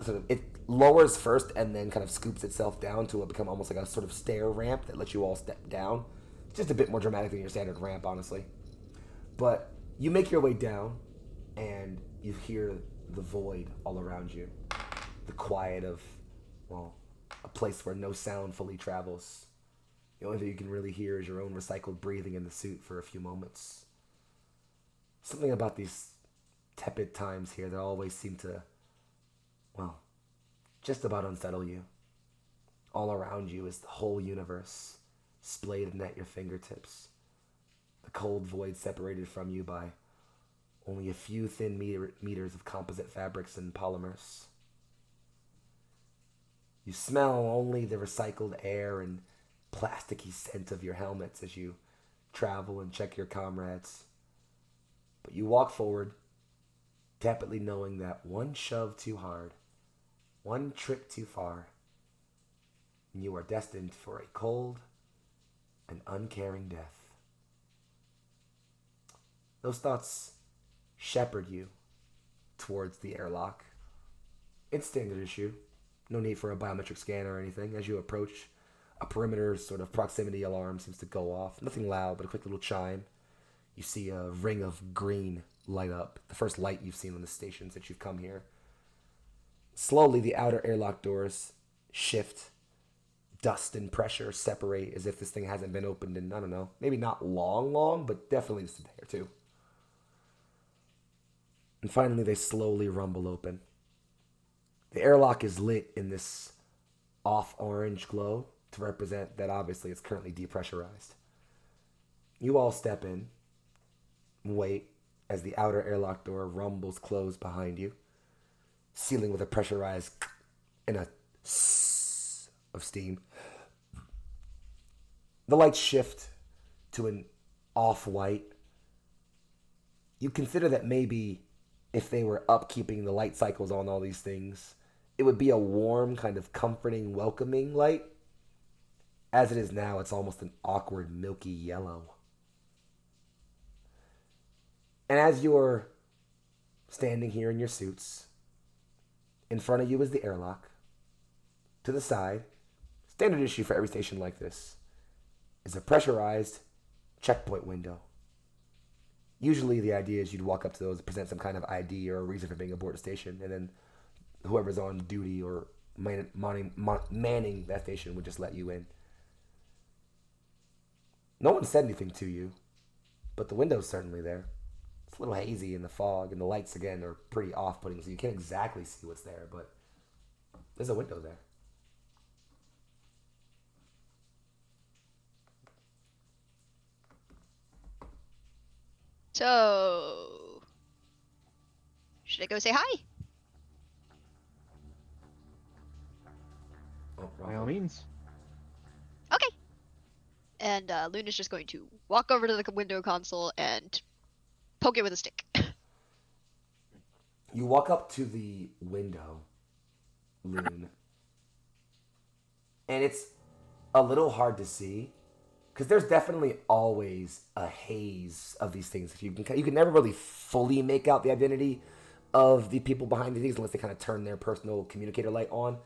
Speaker 2: sort of it lowers first and then kind of scoops itself down to become almost like a sort of stair ramp that lets you all step down. It's just a bit more dramatic than your standard ramp, honestly. But you make your way down, and you hear the void all around you. The quiet of, well, a place where no sound fully travels. The only thing you can really hear is your own recycled breathing in the suit for a few moments. Something about these tepid times here that always seem to, well, just about unsettle you. All around you is the whole universe, splayed and at your fingertips. The cold void separated from you by only a few thin meters of composite fabrics and polymers. You smell only the recycled air and plasticky scent of your helmets as you travel and check your comrades. But you walk forward, tepidly knowing that one shove too hard, one trip too far, and you are destined for a cold and uncaring death. Those thoughts shepherd you towards the airlock. It's standard issue. No need for a biometric scan or anything. As you approach, a perimeter sort of proximity alarm seems to go off. Nothing loud, but a quick little chime. You see a ring of green light up. The first light you've seen on the station since you've come here. Slowly, the outer airlock doors shift. Dust and pressure separate as if this thing hasn't been opened in, I don't know, maybe not long, but definitely just a day or two. And finally, they slowly rumble open. The airlock is lit in this off-orange glow to represent that obviously it's currently depressurized. You all step in and wait as the outer airlock door rumbles closed behind you, sealing with a pressurized and a sss of steam. The lights shift to an off-white. You consider that maybe if they were upkeeping the light cycles on all these things, it would be a warm, kind of comforting, welcoming light. As it is now, it's almost an awkward, milky yellow. And as you're standing here in your suits, in front of you is the airlock. To the side, standard issue for every station like this, is a pressurized checkpoint window. Usually the idea is you'd walk up to those, present some kind of ID or a reason for being aboard the station, and then whoever's on duty or manning that station would just let you in. No one said anything to you, but the window's certainly there. It's a little hazy in the fog, and the lights, again, are pretty off-putting, so you can't exactly see what's there, but there's a window there.
Speaker 5: So, should I go say hi?
Speaker 2: Oh,
Speaker 3: By all means.
Speaker 5: Okay. And Luna's just going to walk over to the window console and poke it with a stick.
Speaker 2: You walk up to the window, Loon, and it's a little hard to see because there's definitely always a haze of these things. You can never really fully make out the identity of the people behind these things unless they kind of turn their personal communicator light on.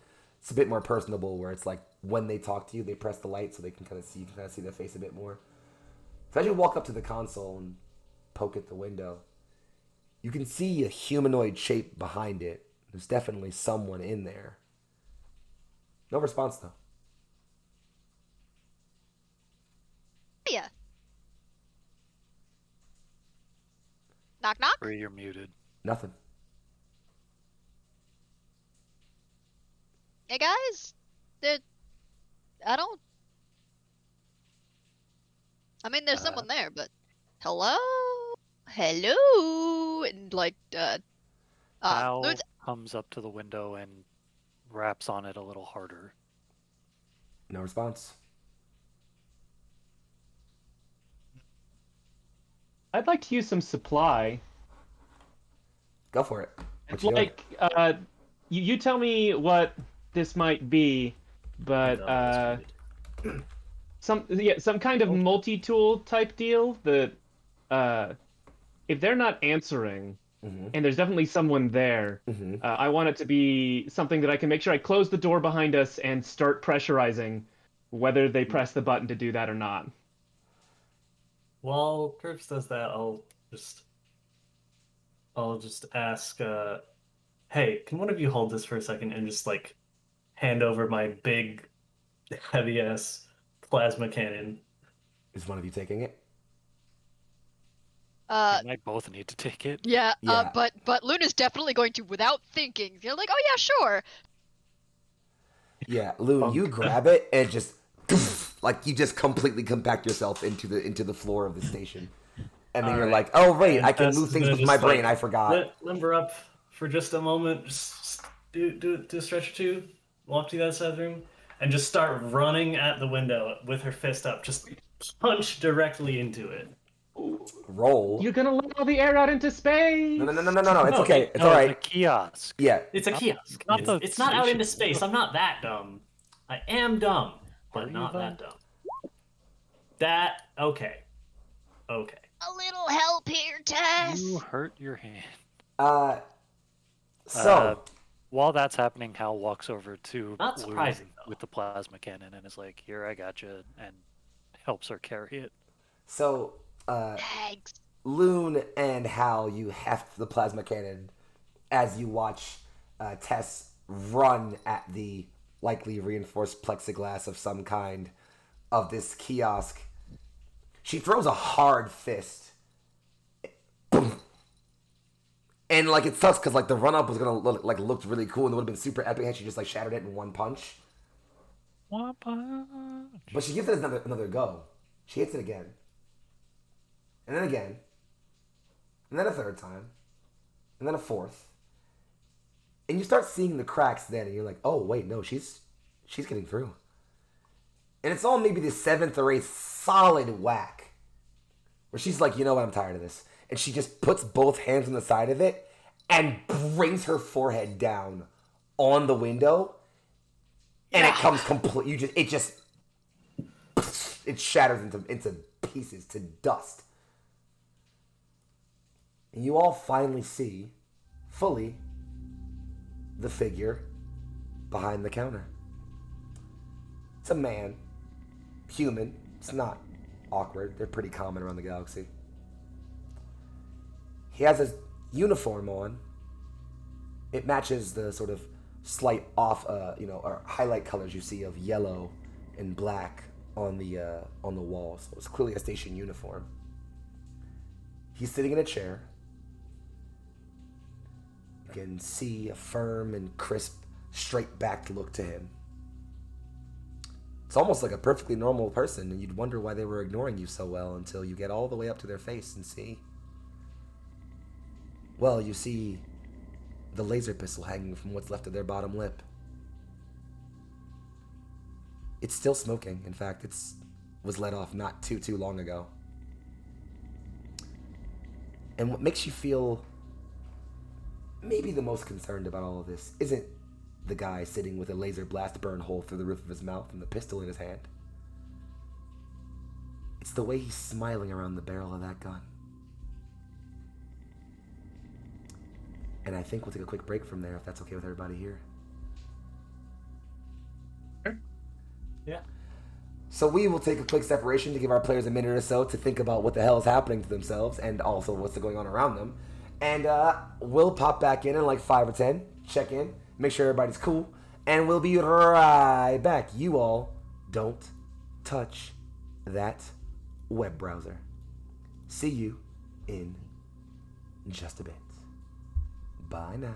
Speaker 2: It's a bit more personable where it's like when they talk to you, they press the light so they can kind of see their face a bit more. So as you walk up to the console and poke at the window, you can see a humanoid shape behind it. There's definitely someone in there. No response, though.
Speaker 5: Yeah. Knock knock.
Speaker 1: Bree, you're muted.
Speaker 2: Nothing.
Speaker 5: Hey guys, there's someone there, but hello, and like
Speaker 1: Al
Speaker 5: Luna's-
Speaker 1: comes up to the window and raps on it a little harder.
Speaker 2: No response.
Speaker 3: I'd like to use some supply.
Speaker 2: Go for it.
Speaker 3: It's
Speaker 2: What you
Speaker 3: like, you tell me what this might be, but
Speaker 4: No,
Speaker 3: some kind of multi-tool type deal that if they're not answering,
Speaker 2: Mm-hmm.
Speaker 3: and there's definitely someone there,
Speaker 2: Mm-hmm.
Speaker 3: I want it to be something that I can make sure I close the door behind us and start pressurizing, whether they press the button to do that or not.
Speaker 4: While Kirks does that, I'll just ask, hey, can one of you hold this for a second and just like hand over my big, heavy ass plasma cannon?
Speaker 2: Is one of you taking it?
Speaker 1: You might both need to take it.
Speaker 5: yeah,
Speaker 2: Yeah.
Speaker 5: But Luna's definitely going to, without thinking, you're like, oh yeah, sure.
Speaker 2: Yeah, Loon, you grab it and just like you just completely compact yourself into the floor of the station, and then you're
Speaker 4: Alright.
Speaker 2: like, oh right,
Speaker 4: And
Speaker 2: I can
Speaker 4: Tess
Speaker 2: move
Speaker 4: is
Speaker 2: things
Speaker 4: gonna
Speaker 2: with my
Speaker 4: just,
Speaker 2: brain.
Speaker 4: like,
Speaker 2: I forgot.
Speaker 4: Limber up for just a moment. Just do a stretch or two. walk to the other side of the room, and just start running at the window with her fist up, just punch directly into it.
Speaker 2: Roll.
Speaker 3: You're gonna let all the air out into space.
Speaker 2: No. It's
Speaker 4: No,
Speaker 2: okay. It's all
Speaker 1: It's a
Speaker 2: right.
Speaker 1: kiosk.
Speaker 2: Yeah.
Speaker 4: It's a kiosk.
Speaker 1: not the
Speaker 4: It's not out into
Speaker 1: station.
Speaker 4: space. I'm not that dumb. I am dumb, but
Speaker 1: Are you,
Speaker 4: not
Speaker 1: though?
Speaker 4: that dumb. That okay. Okay.
Speaker 5: A little help here, Tess.
Speaker 1: You hurt your hand.
Speaker 2: So
Speaker 1: While that's happening, Hal walks over to
Speaker 4: Not
Speaker 1: Lou
Speaker 4: surprising, though.
Speaker 1: with the plasma cannon and is like, "Here, I got you," and helps her carry it.
Speaker 5: Thanks.
Speaker 2: Loon and Hal, you heft the plasma cannon as you watch Tess run at the likely reinforced plexiglass of some kind of this kiosk. She throws a hard fist. Boom. And like it sucks because like the run up was gonna looked really cool and it would have been super epic had she just like shattered it in one punch.
Speaker 1: One punch.
Speaker 2: But she gives it another go. She hits it again. And then again. And then a third time. And then a fourth. And you start seeing the cracks then and you're like, oh wait, no, she's getting through. And it's all maybe the seventh or eighth solid whack. Where she's like, you know what, I'm tired of this. And she just puts both hands on the side of it and brings her forehead down on the window. And it comes complete. It shatters into pieces, to dust. And you all finally see, fully, the figure behind the counter. It's a man. Human. It's not awkward. They're pretty common around the galaxy. He has his uniform on. It matches the sort of slight off, or highlight colors you see of yellow and black on the wall. So it's clearly a station uniform. He's sitting in a chair. You can see a firm and crisp, straight-backed look to him. It's almost like a perfectly normal person, and you'd wonder why they were ignoring you so well until you get all the way up to their face and see. Well, you see the laser pistol hanging from what's left of their bottom lip. It's still smoking. In fact, it was let off not too long ago. And what makes you feel maybe the most concerned about all of this isn't the guy sitting with a laser blast burn hole through the roof of his mouth and the pistol in his hand. It's the way he's smiling around the barrel of that gun. And I think we'll take a quick break from there if that's okay with everybody here.
Speaker 3: Sure.
Speaker 4: Yeah.
Speaker 2: So we will take a quick separation to give our players a minute or so to think about what the hell is happening to themselves and also what's going on around them. And we'll pop back in like 5 or 10, check in, make sure everybody's cool, and we'll be right back. You all don't touch that web browser. See you in just a bit. Bye now.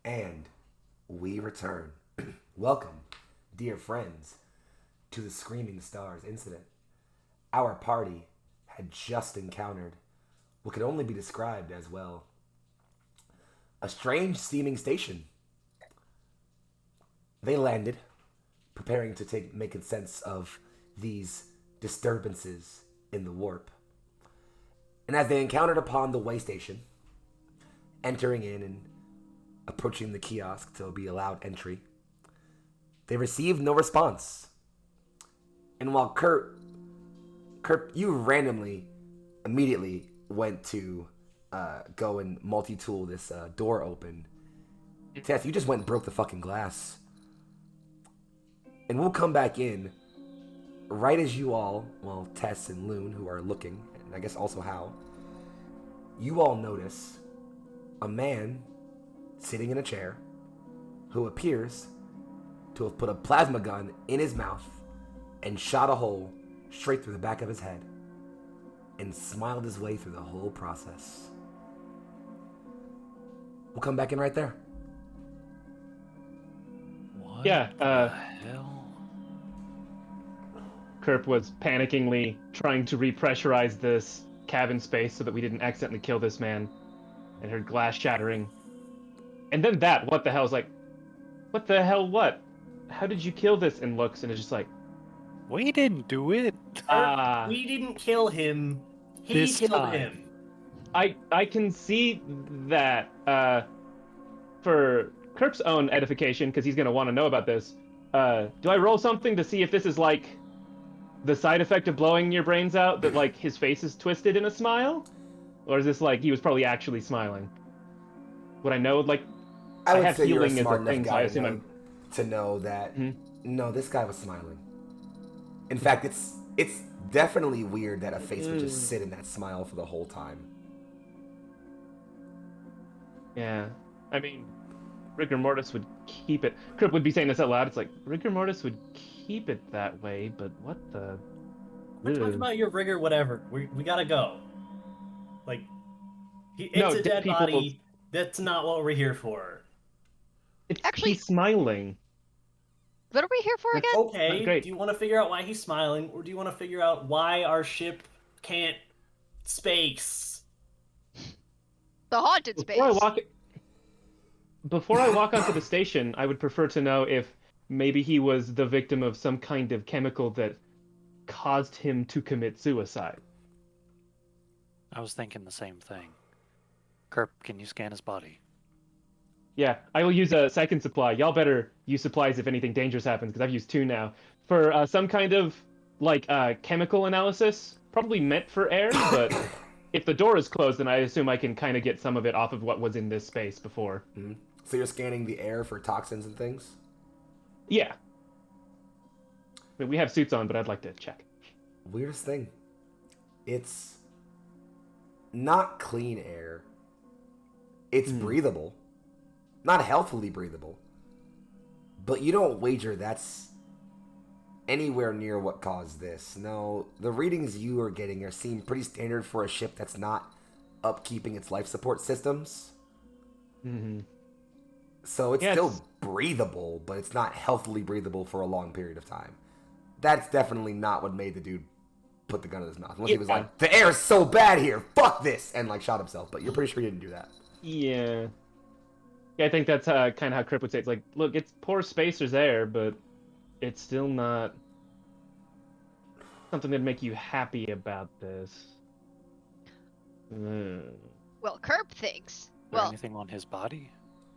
Speaker 2: And we return. Welcome, dear friends, to the Screaming Stars incident. Our party had just encountered what could only be described as, well, a strange seeming station. They landed, preparing to make sense of these disturbances in the warp. And as they encountered upon the waystation, entering in and approaching the kiosk to be allowed entry, they received no response. And while Kurt, you randomly, immediately went to go and multi-tool this door open, Tess, you just went and broke the fucking glass. And we'll come back in right as you all, well, Tess and Loon, who are looking, and I guess also Hal, you all notice a man sitting in a chair who appears to have put a plasma gun in his mouth and shot a hole straight through the back of his head and smiled his way through the whole process. We'll come back in right there.
Speaker 1: What
Speaker 3: Yeah,
Speaker 1: the hell?
Speaker 3: Kerp was panickingly trying to repressurize this cabin space so that we didn't accidentally kill this man, and heard glass shattering. And then that, what the hell, is like, what the hell, what? How did you kill this? And looks, and it's just like,
Speaker 1: We didn't do it.
Speaker 4: We didn't kill him. He
Speaker 1: This
Speaker 4: killed
Speaker 1: time.
Speaker 4: him.
Speaker 3: I can see that for Kerp's own edification, because he's going to want to know about this. Do I roll something to see if this is like the side effect of blowing your brains out, that like his face is twisted in a smile? Or is this like he was probably actually smiling? Would I know, like,
Speaker 2: I would
Speaker 3: have
Speaker 2: say you're a
Speaker 3: healing as a
Speaker 2: smart enough
Speaker 3: thing, so I
Speaker 2: guy
Speaker 3: assume
Speaker 2: to know that,
Speaker 3: Mhm.
Speaker 2: no, this guy was smiling. In fact, it's definitely weird that a face would just sit in that smile for the whole time.
Speaker 3: Yeah. I mean, rigor mortis would keep it. Kerp would be saying this out loud. It's like, rigor mortis would keep it that way, but what the...
Speaker 4: We're talking
Speaker 3: Ugh.
Speaker 4: about your rigor, whatever. We gotta go. Like, it's
Speaker 3: No,
Speaker 4: a
Speaker 3: dead
Speaker 4: dead
Speaker 3: people-
Speaker 4: body. That's not what we're here for.
Speaker 5: Actually-
Speaker 3: He's smiling.
Speaker 5: What are we here for again?
Speaker 4: Okay,
Speaker 3: Great.
Speaker 4: do you want to figure out why he's smiling, or do you want to figure out why our ship can't space?
Speaker 5: The haunted space.
Speaker 3: Before I walk onto the station, I would prefer to know if maybe he was the victim of some kind of chemical that caused him to commit suicide.
Speaker 1: I was thinking the same thing. Kerp, can you scan his body?
Speaker 3: Yeah, I will use a second supply. Y'all better use supplies if anything dangerous happens, because I've used 2 now. For some kind of, like, chemical analysis, probably meant for air, but if the door is closed, then I assume I can kind of get some of it off of what was in this space before.
Speaker 2: Mm-hmm. So you're scanning the air for toxins and things?
Speaker 3: Yeah. I mean, we have suits on, but I'd like to check.
Speaker 2: Weirdest thing. It's not clean air. It's breathable. Not healthily breathable. But you don't wager that's anywhere near what caused this. No, the readings you are getting seem pretty standard for a ship that's not upkeeping its life support systems.
Speaker 3: Mm-hmm.
Speaker 2: So it's
Speaker 3: Yeah,
Speaker 2: still
Speaker 3: it's-
Speaker 2: breathable, but it's not healthily breathable for a long period of time. That's definitely not what made the dude put the gun in his mouth. Unless he was
Speaker 3: Yeah.
Speaker 2: like, the air's so bad here, fuck this, and like shot himself. But you're pretty sure he didn't do that.
Speaker 3: Yeah. Yeah, I think that's kind of how Crip would say it. It's like, look, it's poor spacers air, but it's still not something that'd make you happy about this.
Speaker 5: Well, Kerp thinks.
Speaker 1: Is there
Speaker 5: Well,
Speaker 1: anything on his body?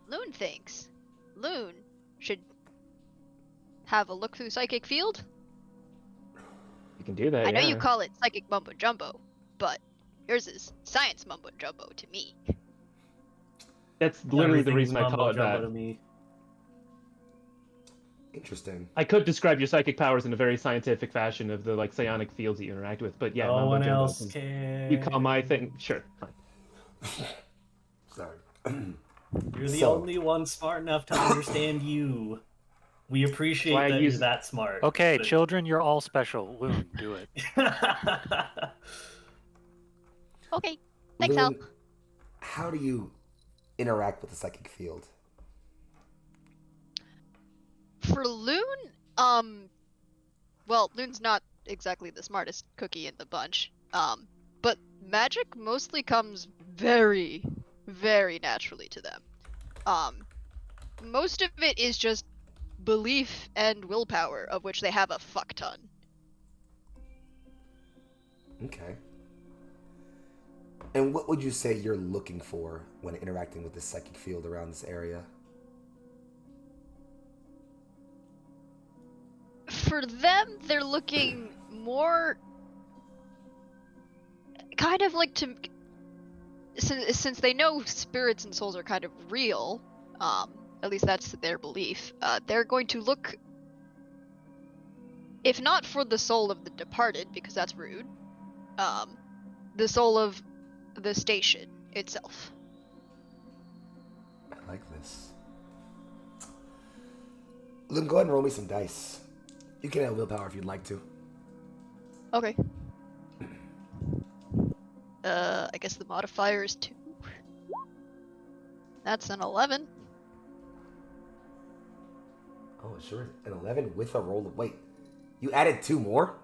Speaker 5: Loon thinks. Loon should have a look through psychic field.
Speaker 3: You can do that.
Speaker 5: I know you
Speaker 3: yeah.
Speaker 5: call it psychic mumbo jumbo, but yours is science mumbo jumbo to me.
Speaker 3: That's literally the
Speaker 4: Everything's
Speaker 3: reason I call
Speaker 4: mumbo
Speaker 3: it
Speaker 4: jumbo
Speaker 3: that.
Speaker 4: to me.
Speaker 2: Interesting.
Speaker 3: I could describe your psychic powers in a very scientific fashion of the like psionic fields that you interact with, but yeah,
Speaker 4: No
Speaker 3: mumbo
Speaker 4: one
Speaker 3: jumbo.
Speaker 4: else can.
Speaker 3: You call my thing, sure. Fine.
Speaker 2: Sorry.
Speaker 4: You're the
Speaker 2: So-
Speaker 4: only one smart enough to understand you. We appreciate
Speaker 3: Why I
Speaker 4: that
Speaker 3: use-
Speaker 4: you're that smart.
Speaker 1: Okay,
Speaker 4: but-
Speaker 1: children, you're all special. Loon, do it.
Speaker 5: Okay, thanks, Al.
Speaker 2: Loon, how do you interact with the psychic field?
Speaker 5: For Loon, well, Loon's not exactly the smartest cookie in the bunch. But magic mostly comes very, very naturally to them. Most of it is just belief and willpower, of which they have a fuck ton.
Speaker 2: Okay. And what would you say you're looking for when interacting with the psychic field around this area?
Speaker 5: For them, they're looking more kind of like to since they know spirits and souls are kind of real, at least that's their belief, they're going to look, if not for the soul of the departed, because that's rude, the soul of the station itself.
Speaker 2: I like this. Loon, go ahead and roll me some dice. You can add willpower if you'd like to.
Speaker 5: Okay. I guess the modifier is 2. That's an 11.
Speaker 2: Oh, sure. An 11 with a roll of... Wait. You added 2 more?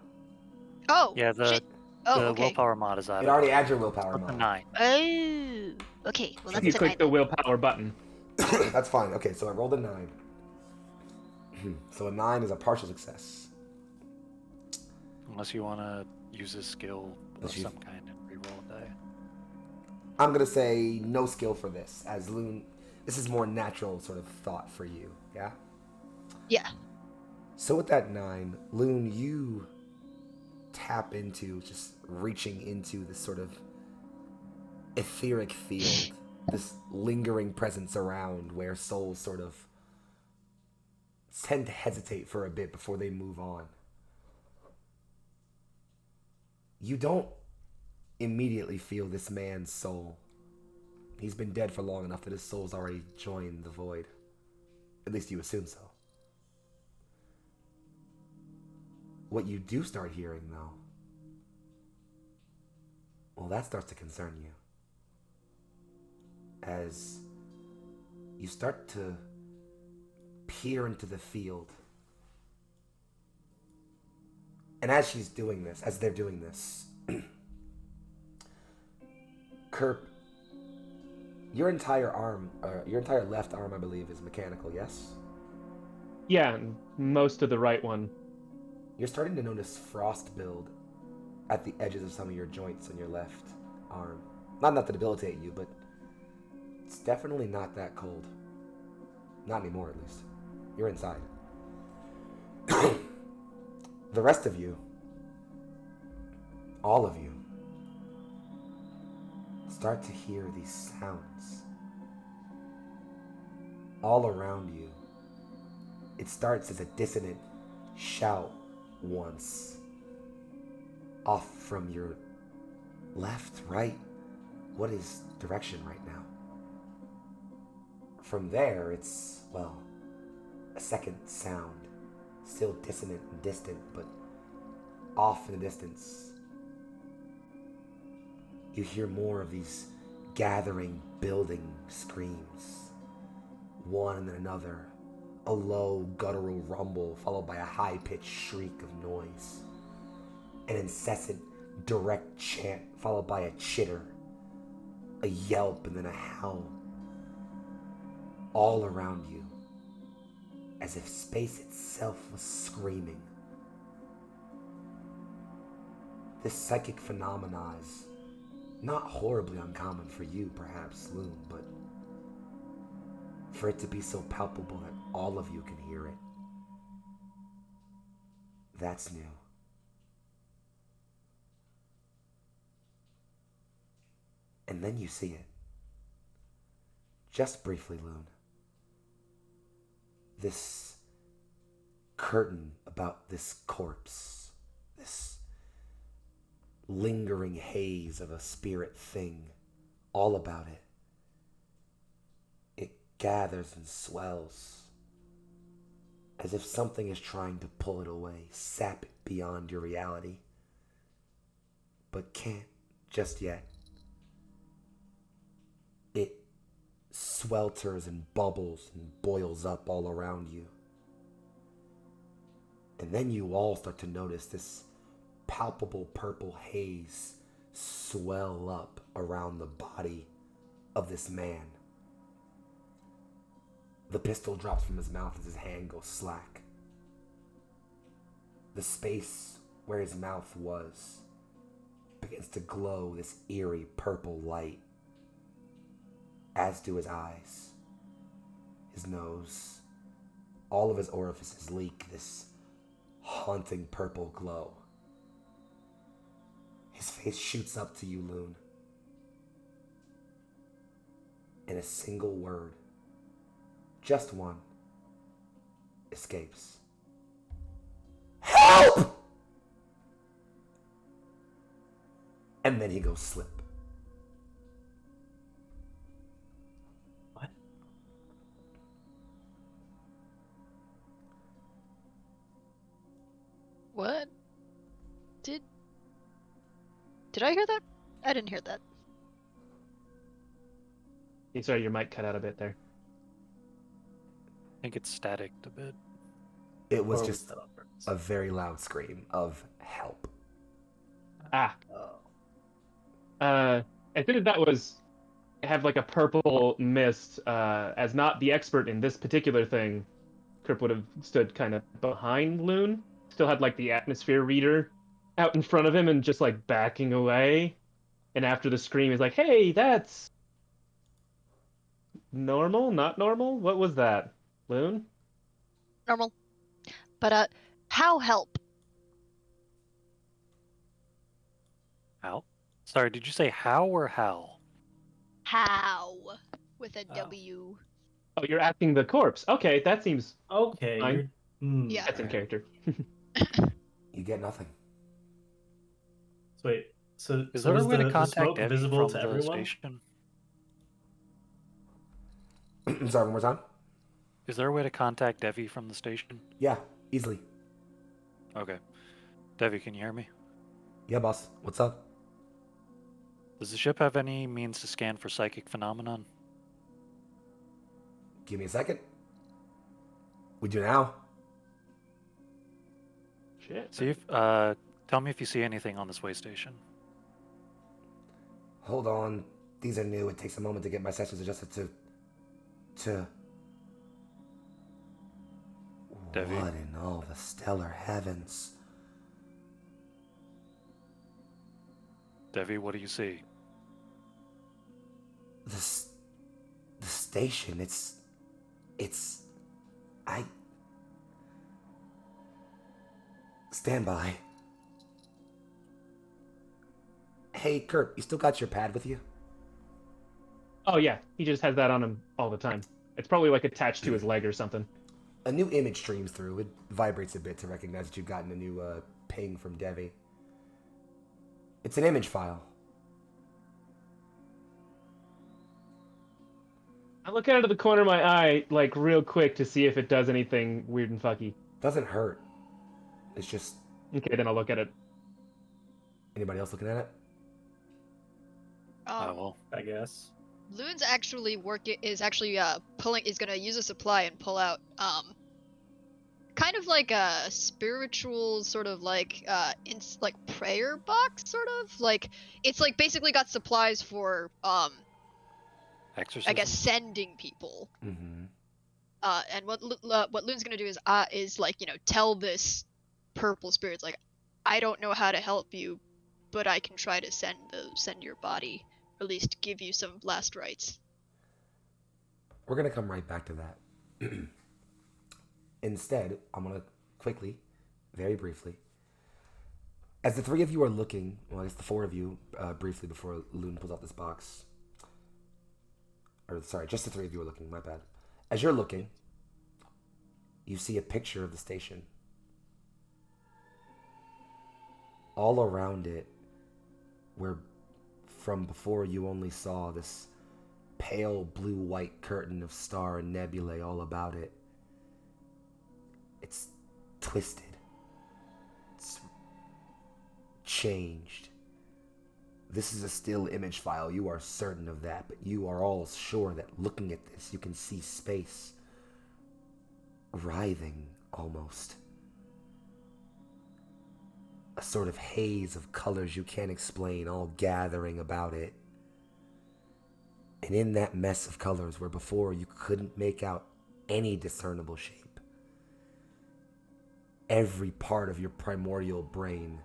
Speaker 5: Oh!
Speaker 1: Yeah,
Speaker 5: shit. Oh,
Speaker 1: the
Speaker 5: okay.
Speaker 1: willpower mod is
Speaker 2: It
Speaker 1: added.
Speaker 2: already adds your willpower
Speaker 1: Up to
Speaker 2: mod.
Speaker 1: 9.
Speaker 5: Oh! Okay, well that's
Speaker 3: You
Speaker 5: a
Speaker 3: click
Speaker 5: 9.
Speaker 3: the willpower button.
Speaker 2: That's fine. Okay, so I rolled a 9. So a 9 is a partial success.
Speaker 1: Unless you want to use a skill of
Speaker 2: Unless you-
Speaker 1: some kind and reroll a die.
Speaker 2: I'm going to say no skill for this, as Loon... This is more natural sort of thought for you, yeah?
Speaker 5: Yeah.
Speaker 2: So with that 9, Loon, you tap into, just reaching into this sort of etheric field, this lingering presence around where souls sort of tend to hesitate for a bit before they move on. You don't immediately feel this man's soul. He's been dead for long enough that his soul's already joined the void. At least you assume so. What you do start hearing, though, well, that starts to concern you. As you start to peer into the field. And as she's doing this, as they're doing this, Kerp, your entire arm, your entire left arm, I believe, is mechanical, yes?
Speaker 3: Yeah, most of the right one.
Speaker 2: You're starting to notice frost build at the edges of some of your joints on your left arm. Not enough to debilitate you, but it's definitely not that cold. Not anymore, at least. You're inside. The rest of you, all of you, start to hear these sounds all around you. It starts as a dissonant shout once, off from your left, right. What is direction right now? From there, it's, well, a second sound, still dissonant and distant, but off in the distance. You hear more of these gathering, building screams, one and then another, a low, guttural rumble followed by a high-pitched shriek of noise, an incessant, direct chant followed by a chitter, a yelp and then a howl, all around you, as if space itself was screaming. This psychic phenomena is not horribly uncommon for you, perhaps, Loon, but for it to be so palpable that all of you can hear it, that's new. And then you see it. Just briefly, Loon. This curtain about this corpse, this lingering haze of a spirit thing, all about it. It gathers and swells, as if something is trying to pull it away, sap it beyond your reality, but can't just yet. It swelters and bubbles and boils up all around you. And then you all start to notice this palpable purple haze swell up around the body of this man. The pistol drops from his mouth as his hand goes slack. The space where his mouth was begins to glow this eerie purple light, as do his eyes, his nose. All of his orifices leak this haunting purple glow. His face shoots up to you, Loon. And a single word, just one, escapes. Help! And then he goes slip.
Speaker 4: What?
Speaker 5: What? Did I hear that? I didn't hear that.
Speaker 3: Hey, sorry, your mic cut out a bit there.
Speaker 1: I think it's staticked a bit.
Speaker 2: It was
Speaker 4: Or
Speaker 2: just
Speaker 4: that on purpose?
Speaker 2: a very loud scream of help.
Speaker 3: Ah.
Speaker 4: Oh.
Speaker 3: As soon as that was have like a purple mist, as not the expert in this particular thing, Kirp would have stood kind of behind Loon. Still had like the atmosphere reader out in front of him and just like backing away. And after the scream, he's like, "Hey, that's normal, not normal. What was that, Loon?"
Speaker 5: Normal. But how help?
Speaker 1: How? Sorry, did you say how or how?
Speaker 5: How? With a
Speaker 1: Oh.
Speaker 5: W.
Speaker 3: Oh, you're asking the corpse. Okay, that seems
Speaker 4: Okay,
Speaker 3: Fine.
Speaker 4: you're.
Speaker 5: Yeah.
Speaker 3: that's in character.
Speaker 2: You get nothing.
Speaker 4: So wait. So
Speaker 1: Is
Speaker 4: so
Speaker 1: there a
Speaker 4: is
Speaker 1: way to
Speaker 4: the
Speaker 1: contact
Speaker 4: smoke
Speaker 1: Debbie
Speaker 4: visible
Speaker 1: from
Speaker 4: to
Speaker 1: the
Speaker 4: everyone?
Speaker 1: station?
Speaker 2: Sorry, one more time?
Speaker 1: Is there a way to contact Devi from the station?
Speaker 2: Yeah, easily.
Speaker 1: Okay. Devi, can you hear me?
Speaker 2: Yeah, boss. What's up?
Speaker 1: Does the ship have any means to scan for psychic phenomenon?
Speaker 2: Give me a second. We do now.
Speaker 3: Shit.
Speaker 1: See if tell me if you see anything on this way station.
Speaker 2: Hold on. These are new. It takes a moment to get my sessions adjusted to...
Speaker 1: Devi?
Speaker 2: What in all the stellar heavens?
Speaker 1: Devi, what do you see?
Speaker 2: The station, I... Stand by. Hey, Kurt, you still got your pad with you?
Speaker 3: Oh yeah, he just has that on him all the time. It's probably like attached to his leg or something.
Speaker 2: A new image streams through. It vibrates a bit to recognize that you've gotten a new ping from Devi. It's an image file.
Speaker 3: I look out of the corner of my eye, like real quick, to see if it does anything weird and fucky.
Speaker 2: Doesn't hurt. It's just...
Speaker 3: Okay, then I'll look at it.
Speaker 2: Anybody else looking at it?
Speaker 1: Oh well.
Speaker 4: I guess.
Speaker 5: Loon's actually is gonna use a supply and pull out kind of like a spiritual sort of like like prayer box sort of like it's like basically got supplies for
Speaker 1: Exorcism?
Speaker 5: I guess sending people.
Speaker 2: Mm-hmm.
Speaker 5: And what Loon's gonna do is like, you know, tell this purple spirit, like, I don't know how to help you, but I can try to send your body, or at least give you some last rites.
Speaker 2: We're going to come right back to that. Instead, I'm going to quickly, very briefly, as the three of you are looking, well, I guess the four of you, briefly before Loon pulls out this box. Or, sorry, just the three of you are looking, my bad. As you're looking, you see a picture of the station. All around it, where from before you only saw this pale blue-white curtain of star and nebulae all about it. It's twisted. It's changed. This is a still image file, you are certain of that, but you are all sure that looking at this, you can see space writhing almost. a sort of haze of colors you can't explain, all gathering about it. And in that mess of colors, where before you couldn't make out any discernible shape, every part of your primordial brain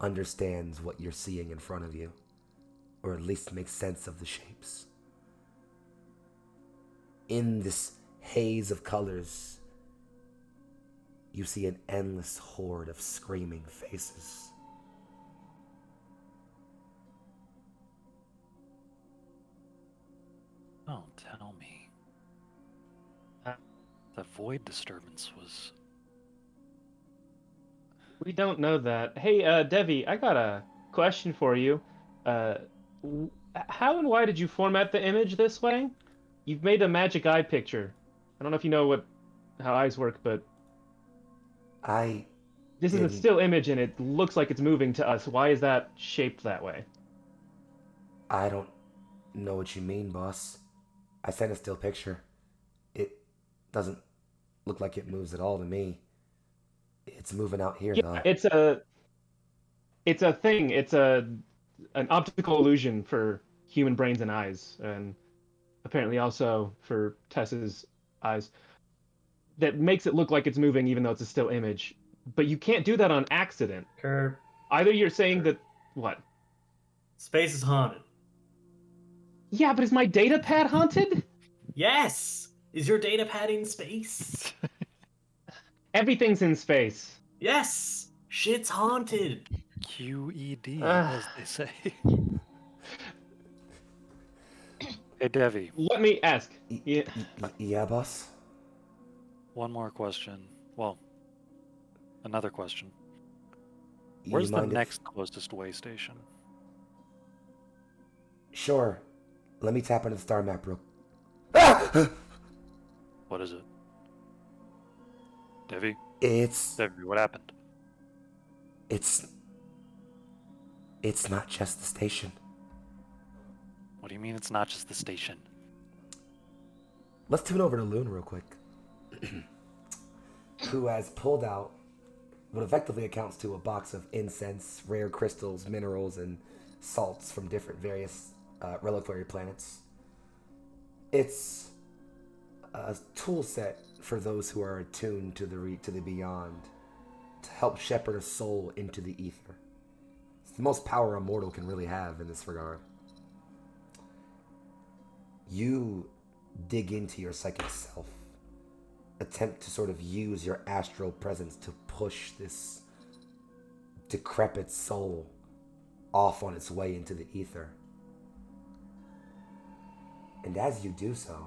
Speaker 2: understands what you're seeing in front of you, or at least makes sense of the shapes. In this haze of colors, you see an endless horde of screaming faces.
Speaker 1: Oh, tell me.
Speaker 3: Uh,
Speaker 1: The void disturbance was...
Speaker 3: We don't know that. Hey, Devi, I got a question for you. Uh, how and why did you format the image this way? You've made a magic eye picture. I don't know if you know how eyes work, but
Speaker 2: I
Speaker 3: this is a
Speaker 2: didn't.
Speaker 3: still image and it looks like it's moving to us. Why is that shaped that way?
Speaker 2: I don't know what you mean, boss. I sent a still picture. It doesn't look like it moves at all to me. It's moving out here,
Speaker 3: Yeah,
Speaker 2: though.
Speaker 3: it's a thing. It's an optical illusion for human brains and eyes, and apparently also for Tess's eyes, that makes it look like it's moving even though it's a still image. But you can't do that on accident.
Speaker 4: Kerr,
Speaker 3: Either you're saying that what?
Speaker 4: space is haunted.
Speaker 3: Yeah, but is my data pad haunted?
Speaker 4: Yes! Is your data pad in space?
Speaker 3: Everything's in space.
Speaker 4: Yes! Shit's haunted.
Speaker 1: QED,
Speaker 3: Ugh.
Speaker 1: as they say. Hey, Devi,
Speaker 3: Let me ask. Yeah.
Speaker 2: Yeah, boss?
Speaker 1: one more question. Well, another question.
Speaker 2: You
Speaker 1: Where's the
Speaker 2: mind if-
Speaker 1: next closest way station?
Speaker 2: Sure. Let me tap into the star map real... Ah!
Speaker 1: What is it? Devi?
Speaker 2: It's
Speaker 1: Devi, what happened?
Speaker 2: It's not just the station.
Speaker 1: What do you mean it's not just the station?
Speaker 2: Let's tune over to Loon real quick. Who has pulled out what effectively accounts to a box of incense, rare crystals, minerals, and salts from different various reliquary planets. It's a tool set for those who are attuned to the beyond, to help shepherd a soul into the ether. It's the most power a mortal can really have in this regard. You dig into your psychic self, attempt to sort of use your astral presence to push this decrepit soul off on its way into the ether. And as you do so,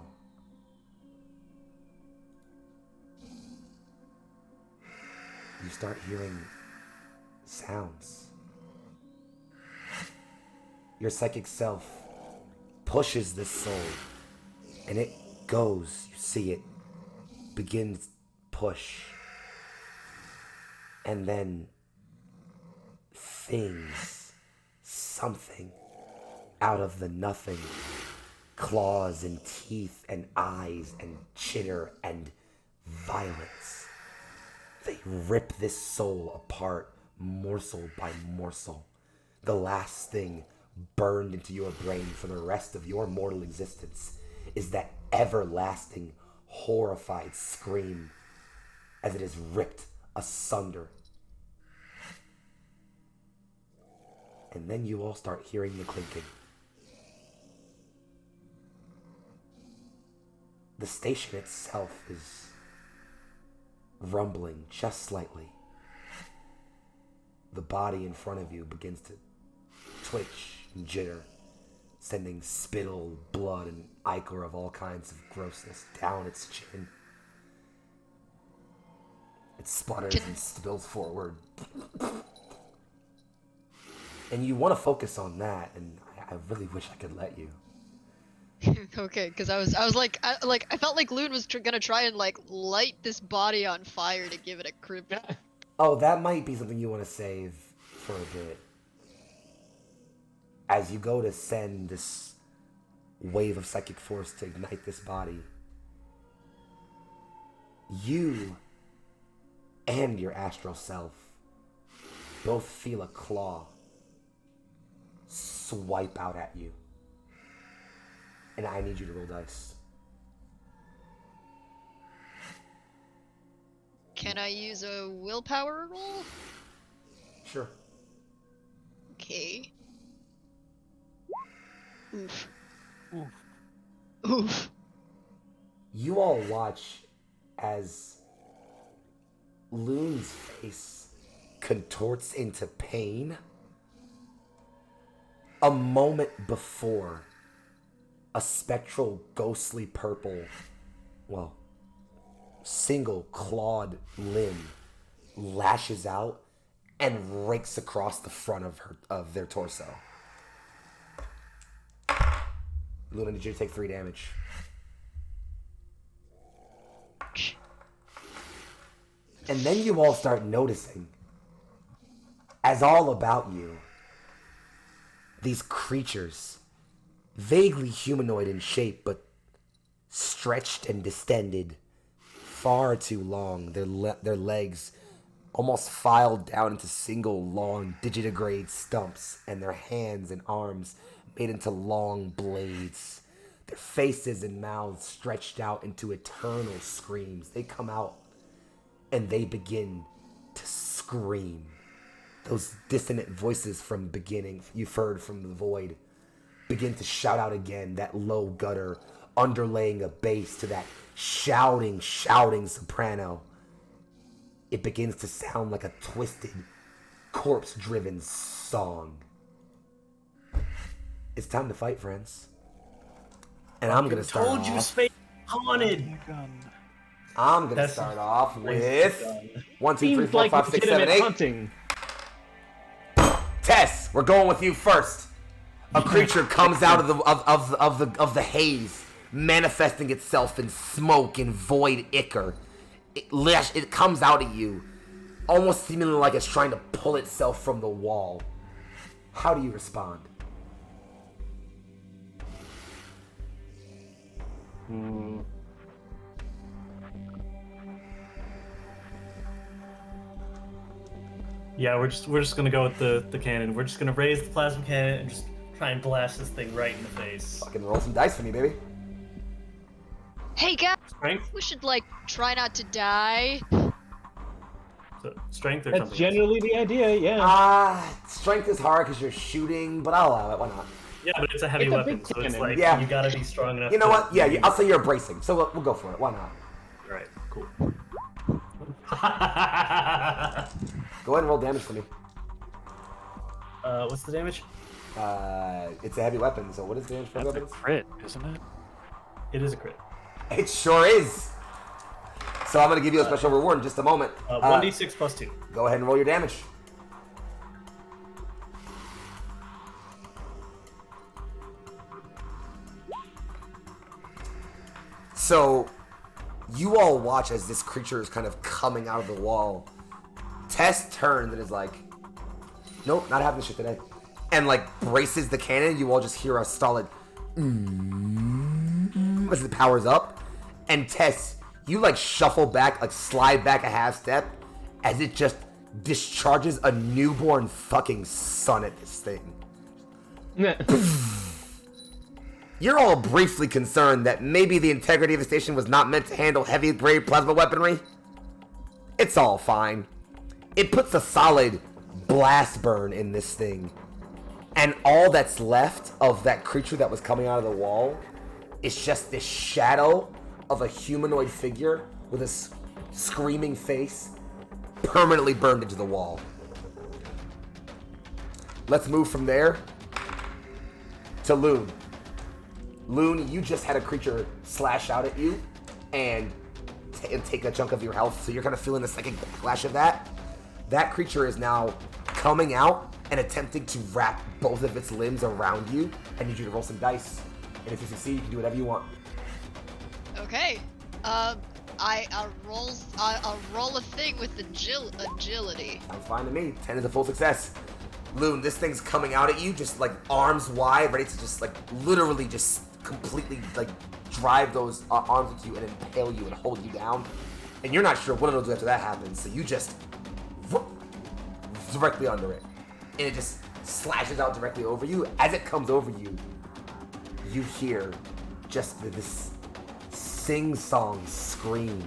Speaker 2: you start hearing sounds. Your psychic self pushes this soul, and it goes, you see it, begins push. And then something out of the nothing, claws and teeth and eyes and chitter and violence. They rip this soul apart, morsel by morsel. The last thing burned into your brain for the rest of your mortal existence is that everlasting, horrified scream as it is ripped asunder. And then you all start hearing the clinking. The station itself is rumbling just slightly. The body in front of you begins to twitch and jitter, sending spittle, blood, and ichor of all kinds of grossness down its chin. It splutters and spills forward. And you want to focus on that, and I really wish I could let you.
Speaker 5: Okay, because I was like, I felt like Loon was gonna try and like light this body on fire to give it a creep.
Speaker 2: Oh, that might be something you want to save for a bit. As you go to send this wave of psychic force to ignite this body, you and your astral self both feel a claw swipe out at you. And I need you to roll dice.
Speaker 5: Can I use a willpower roll?
Speaker 2: Sure.
Speaker 5: Okay. Oof.
Speaker 1: Oof.
Speaker 5: Oof.
Speaker 2: You all watch as Loon's face contorts into pain. A moment before, a spectral, ghostly purple, well, single clawed limb lashes out and rakes across the front of their torso. Luna, did you take 3 damage? And then you all start noticing, as all about you, these creatures, vaguely humanoid in shape, but stretched and distended, far too long. Their legs almost filed down into single long digitigrade stumps, and their hands and arms made into long blades. Their faces and mouths stretched out into eternal screams. They come out and they begin to scream. Those dissonant voices from beginning you've heard from the void begin to shout out again, that low gutter underlaying a bass to that shouting soprano. It begins to sound like a twisted, corpse-driven song. It's time to fight, friends. And I'm gonna start
Speaker 4: Told
Speaker 2: off.
Speaker 4: you, space haunted.
Speaker 2: I'm gonna
Speaker 4: That's
Speaker 2: start off
Speaker 4: nicely
Speaker 2: with
Speaker 4: done.
Speaker 2: 1, 2, 3,
Speaker 3: Seems
Speaker 2: 4,
Speaker 3: like
Speaker 2: 5, 6, 7,
Speaker 3: legitimate
Speaker 2: 8.
Speaker 3: hunting.
Speaker 2: Tess, we're going with you first. A creature comes out of the haze, manifesting itself in smoke and void ichor. It comes out at you, almost seemingly like it's trying to pull itself from the wall. How do you respond?
Speaker 4: Yeah, we're just gonna go with the cannon. We're just gonna raise the plasma cannon and just try and blast this thing right in the face.
Speaker 2: Fucking roll some dice for me, baby.
Speaker 5: Hey guys,
Speaker 4: Strength?
Speaker 5: we should like try not to die.
Speaker 4: So, strength or
Speaker 3: That's
Speaker 4: something?
Speaker 3: generally the idea, yeah.
Speaker 2: Strength is hard because you're shooting, but I'll allow it. Why not?
Speaker 4: Yeah, but it's a heavy
Speaker 3: It's a
Speaker 4: weapon,
Speaker 3: big
Speaker 4: so it's
Speaker 3: cannon.
Speaker 4: like
Speaker 2: Yeah.
Speaker 4: you gotta be strong enough.
Speaker 2: You know
Speaker 4: to-
Speaker 2: what? Yeah, I'll say you're bracing, so we'll go for it. Why not?
Speaker 4: Alright, cool.
Speaker 2: Go ahead and roll damage for me.
Speaker 4: What's the damage?
Speaker 2: It's a heavy weapon, so what is damage for
Speaker 1: That's a
Speaker 2: weapons?
Speaker 1: crit, isn't it?
Speaker 4: It is a crit.
Speaker 2: It sure is. So I'm gonna give you a special reward in just a moment.
Speaker 4: 1d6 plus 2.
Speaker 2: Go ahead and roll your damage. So, you all watch as this creature is kind of coming out of the wall. Tess turns and is like, nope, not having this shit today. And like braces the cannon. You all just hear a solid as it powers up. And Tess, you like shuffle back, like slide back a half step as it just discharges a newborn fucking son at this thing. You're all briefly concerned that maybe the integrity of the station was not meant to handle heavy grade plasma weaponry. It's all fine. It puts a solid blast burn in this thing. And all that's left of that creature that was coming out of the wall is just this shadow of a humanoid figure with a screaming face permanently burned into the wall. Let's move from there to Loon. Loon, you just had a creature slash out at you and take a chunk of your health, so you're kind of feeling the second backlash of that. That creature is now coming out and attempting to wrap both of its limbs around you. I need you to roll some dice, and if you succeed, you can do whatever you want.
Speaker 5: Okay. I'll roll a thing with agility.
Speaker 2: Sounds fine to me. 10 is a full success. Loon, this thing's coming out at you, just like arms wide, ready to just like literally just completely like drive those arms with you and impale you and hold you down. And you're not sure what it'll do after that happens, so you just directly under it. And it just slashes out directly over you. As it comes over you, you hear just this sing-song scream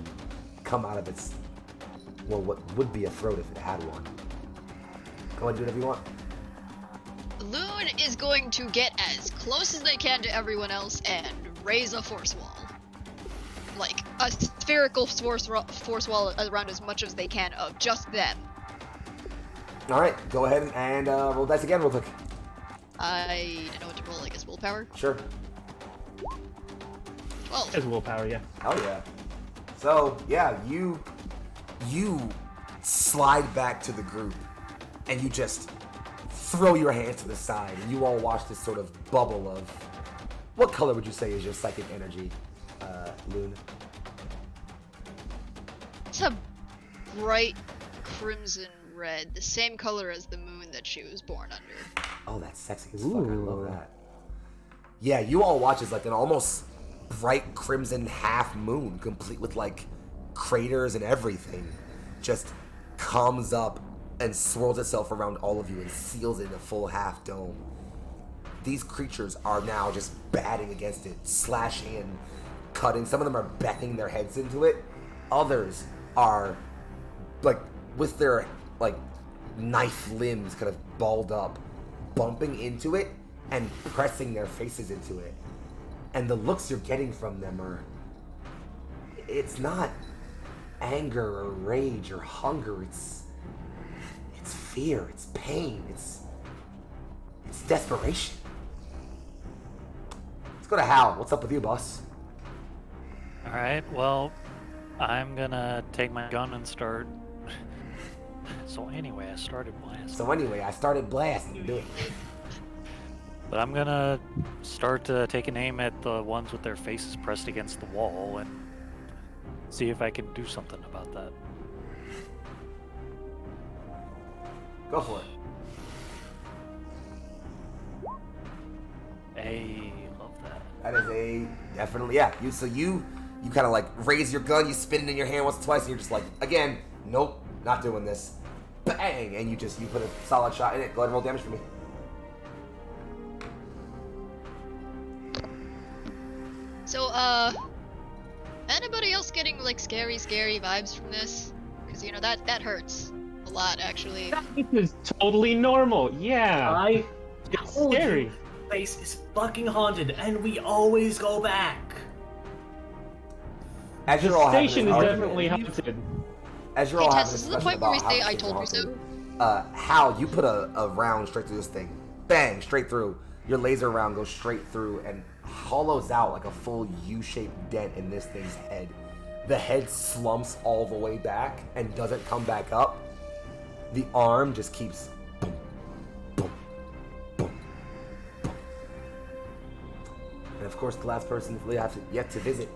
Speaker 2: come out of its, well, what would be a throat if it had one. Go ahead and do whatever you want.
Speaker 5: Loon is going to get as close as they can to everyone else and raise a force wall. Like, a spherical force wall around as much as they can of just them.
Speaker 2: Alright, go ahead and roll dice again real quick.
Speaker 5: I don't know what to roll, I guess willpower?
Speaker 2: Sure.
Speaker 5: 12.
Speaker 3: As willpower, yeah.
Speaker 2: Oh yeah. So, yeah, you slide back to the group and you just throw your hands to the side and you all watch this sort of bubble of, what color would you say is your psychic energy, Loon?
Speaker 5: It's a bright crimson red, the same color as the moon that she was born under.
Speaker 2: Oh, that's sexy as fuck. I love that. Yeah, you all watch as like an almost bright crimson half moon, complete with like craters and everything, just comes up and swirls itself around all of you and seals it in a full half dome. These creatures are now just batting against it, slashing and cutting. Some of them are banging their heads into it. Others are like with their like knife limbs kind of balled up, bumping into it and pressing their faces into it. And the looks you're getting from them are, it's not anger or rage or hunger, it's fear, it's pain, it's desperation. Let's go to Hal. What's up with you, boss?
Speaker 1: Alright, well, I'm gonna take my gun and start. So anyway, I started blasting. Do it. But I'm gonna start taking aim at the ones with their faces pressed against the wall and see if I can do something about that.
Speaker 2: Go for it.
Speaker 1: Love that.
Speaker 2: That is a definitely, yeah. You kind of like raise your gun, you spin it in your hand once or twice, and you're just like, again, nope, not doing this. Bang! And you put a solid shot in it. Go ahead and roll damage for me.
Speaker 5: So, anybody else getting like scary vibes from this? Because you know that hurts a lot, actually.
Speaker 3: This is totally normal. Yeah. It's
Speaker 4: told
Speaker 3: scary.
Speaker 4: you, the place is fucking haunted, and we always go back.
Speaker 2: As you're
Speaker 3: The
Speaker 2: all having
Speaker 3: station
Speaker 2: this
Speaker 3: is
Speaker 2: argument-
Speaker 3: definitely haunted.
Speaker 2: As you're
Speaker 5: Hey,
Speaker 2: all
Speaker 5: Tess,
Speaker 2: having
Speaker 5: this is
Speaker 2: a
Speaker 5: the
Speaker 2: discussion
Speaker 5: point where we
Speaker 2: about how
Speaker 5: say,
Speaker 2: the
Speaker 5: "I
Speaker 2: place
Speaker 5: told
Speaker 2: is
Speaker 5: you so."
Speaker 2: haunted, Hal, you put a round straight through this thing. Bang, straight through. Your laser round goes straight through and hollows out like a full U-shaped dent in this thing's head. The head slumps all the way back and doesn't come back up. The arm just keeps boom, boom, boom, boom. And of course, the last person we have yet to visit.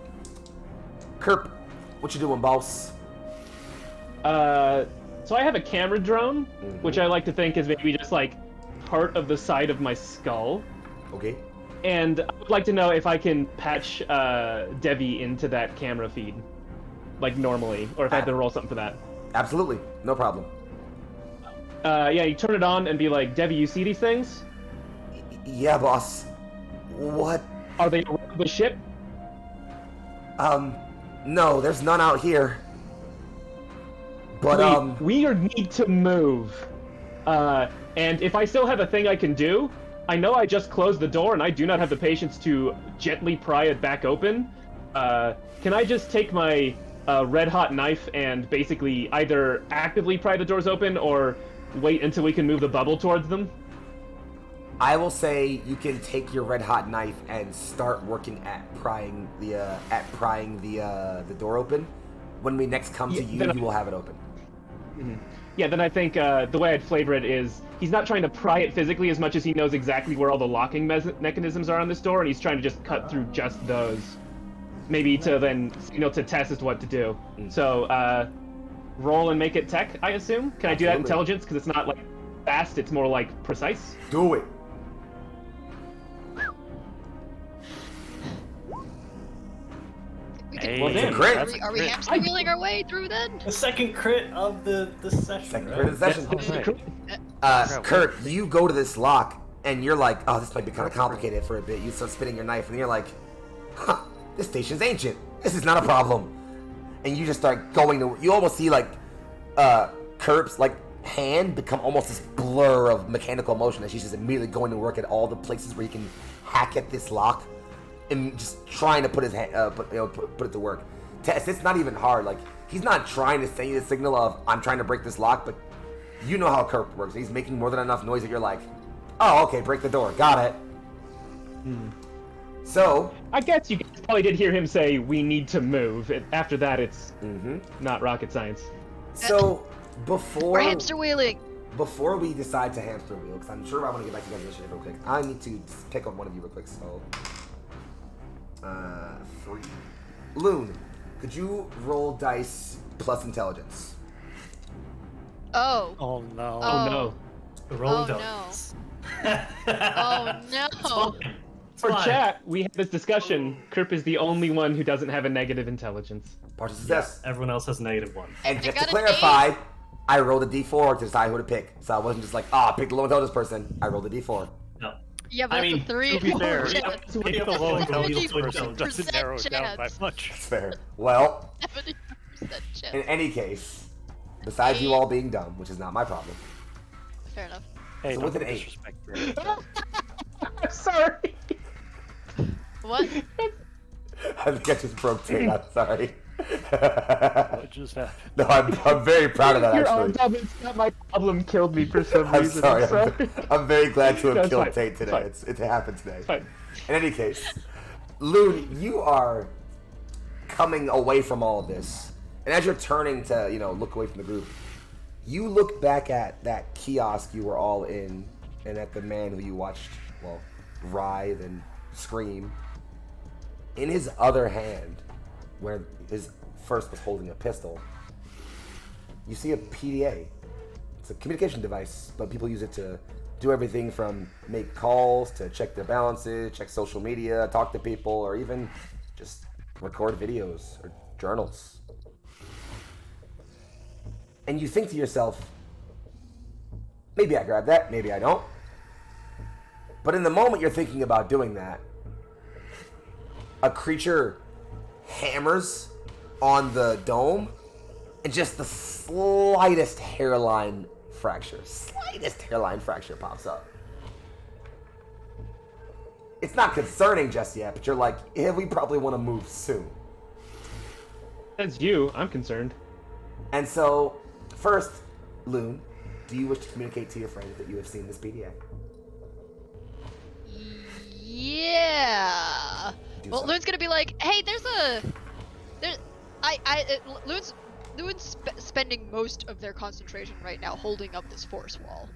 Speaker 2: Kerp, what you doing, boss?
Speaker 3: So I have a camera drone, which I like to think is maybe just like part of the side of my skull.
Speaker 2: Okay.
Speaker 3: And I would like to know if I can patch Devi into that camera feed, like normally, or if I have to roll something for that.
Speaker 2: Absolutely, no problem.
Speaker 3: Yeah, you turn it on and be like, Devi, you see these things?
Speaker 2: Yeah, boss. What?
Speaker 3: Are they around the ship?
Speaker 2: No, there's none out here. But,
Speaker 3: we need to move. And if I still have a thing I can do, I know I just closed the door and I do not have the patience to gently pry it back open. Can I just take my red hot knife and basically either actively pry the doors open or wait until we can move the bubble towards them?
Speaker 2: I will say you can take your red hot knife and start working at prying the door open. When we next come to you, you will have it open.
Speaker 3: Mm-hmm. Yeah, then I think the way I'd flavor it is he's not trying to pry it physically as much as he knows exactly where all the locking mechanisms are on this door, and he's trying to just cut through just those. Maybe to then signal to Tess as to what to do. So, roll and make it tech, I assume? Can I do that intelligence? Because it's not, like, fast, it's more, like, precise?
Speaker 2: Do it.
Speaker 5: We
Speaker 1: Hey.
Speaker 3: Well, damn,
Speaker 2: crit.
Speaker 3: that's
Speaker 5: Are we hamster wheeling our way through then?
Speaker 4: The second crit of the session.
Speaker 2: Second
Speaker 4: right?
Speaker 2: crit of the session.
Speaker 1: Oh, right.
Speaker 2: Kurt, you go to this lock, and you're like, oh, this might be kind of complicated for a bit. You start spinning your knife, and you're like, huh, this station's ancient. This is not a problem. And you just start going to, you almost see like, Kurt's like hand become almost this blur of mechanical motion as she's just immediately going to work at all the places where you can hack at this lock, and just trying to put his hand, put it to work. Tess, it's not even hard. Like, he's not trying to send you the signal of, I'm trying to break this lock, but you know how Kurt works. He's making more than enough noise that you're like, oh, okay, break the door. Got it. So,
Speaker 3: I guess you guys probably did hear him say, we need to move. After that, it's not rocket science.
Speaker 2: so
Speaker 5: We're
Speaker 2: before
Speaker 5: hamster wheeling.
Speaker 2: we decide to hamster wheel, because I'm sure I want to get back to you guys' initiative real quick, I need to pick on one of you real quick. So, 3. Loon, could you roll dice plus intelligence?
Speaker 5: Oh.
Speaker 1: Oh no.
Speaker 3: Oh, no.
Speaker 4: The rolling
Speaker 5: Oh,
Speaker 4: dice.
Speaker 5: Oh no.
Speaker 3: For
Speaker 4: Fine.
Speaker 3: chat, we had this discussion. Kerp is the only one who doesn't have a negative intelligence.
Speaker 2: Partial success.
Speaker 4: Everyone else has -1.
Speaker 2: And just to
Speaker 5: got an
Speaker 2: clarify, I rolled a d4 to decide who to pick. So I wasn't just like, pick the low intelligence person. I rolled a d4.
Speaker 4: No.
Speaker 5: Yeah, but
Speaker 4: I
Speaker 5: that's
Speaker 4: mean,
Speaker 5: a 3.
Speaker 1: To be fair,
Speaker 5: chance.
Speaker 1: pick the low intelligence
Speaker 5: 70%
Speaker 1: person doesn't narrow it down by
Speaker 5: chance.
Speaker 1: much.
Speaker 2: That's fair. Well,
Speaker 5: 70% chance.
Speaker 2: in any case, besides you all being dumb, which is not my problem,
Speaker 5: Fair enough.
Speaker 1: Hey,
Speaker 2: So
Speaker 1: don't
Speaker 2: with an
Speaker 1: be
Speaker 2: 8.
Speaker 1: disrespectful.
Speaker 3: Sorry.
Speaker 5: What?
Speaker 2: I think I just broke Tate. I'm sorry.
Speaker 1: What just happened?
Speaker 2: No, I'm very proud of that,
Speaker 3: Your own
Speaker 2: actually.
Speaker 3: problem, it's not my problem, killed me for some
Speaker 2: I'm
Speaker 3: reason.
Speaker 2: sorry.
Speaker 3: I'm sorry.
Speaker 2: I'm very glad to have
Speaker 3: No, it's
Speaker 2: killed
Speaker 3: fine.
Speaker 2: Tate
Speaker 3: It's
Speaker 2: today.
Speaker 3: fine.
Speaker 2: It happened today.
Speaker 3: Fine.
Speaker 2: In any case, Loon, you are coming away from all of this, and as you're turning to, look away from the group, you look back at that kiosk you were all in, and at the man who you watched, writhe and scream. In his other hand, where his first was holding a pistol, you see a PDA. It's a communication device, but people use it to do everything from make calls to check their balances, check social media, talk to people, or even just record videos or journals. And you think to yourself, maybe I grab that, maybe I don't. But in the moment you're thinking about doing that, a creature hammers on the dome, and just the slightest hairline fracture pops up. It's not concerning just yet, but you're like, yeah, we probably want to move soon.
Speaker 3: That's you. I'm concerned.
Speaker 2: And so, first, Loon, do you wish to communicate to your friends that you have seen this PDA?
Speaker 5: Yeah.
Speaker 2: Do
Speaker 5: Well,
Speaker 2: so.
Speaker 5: Loon's gonna be like, hey, Loon's spending most of their concentration right now holding up this force wall.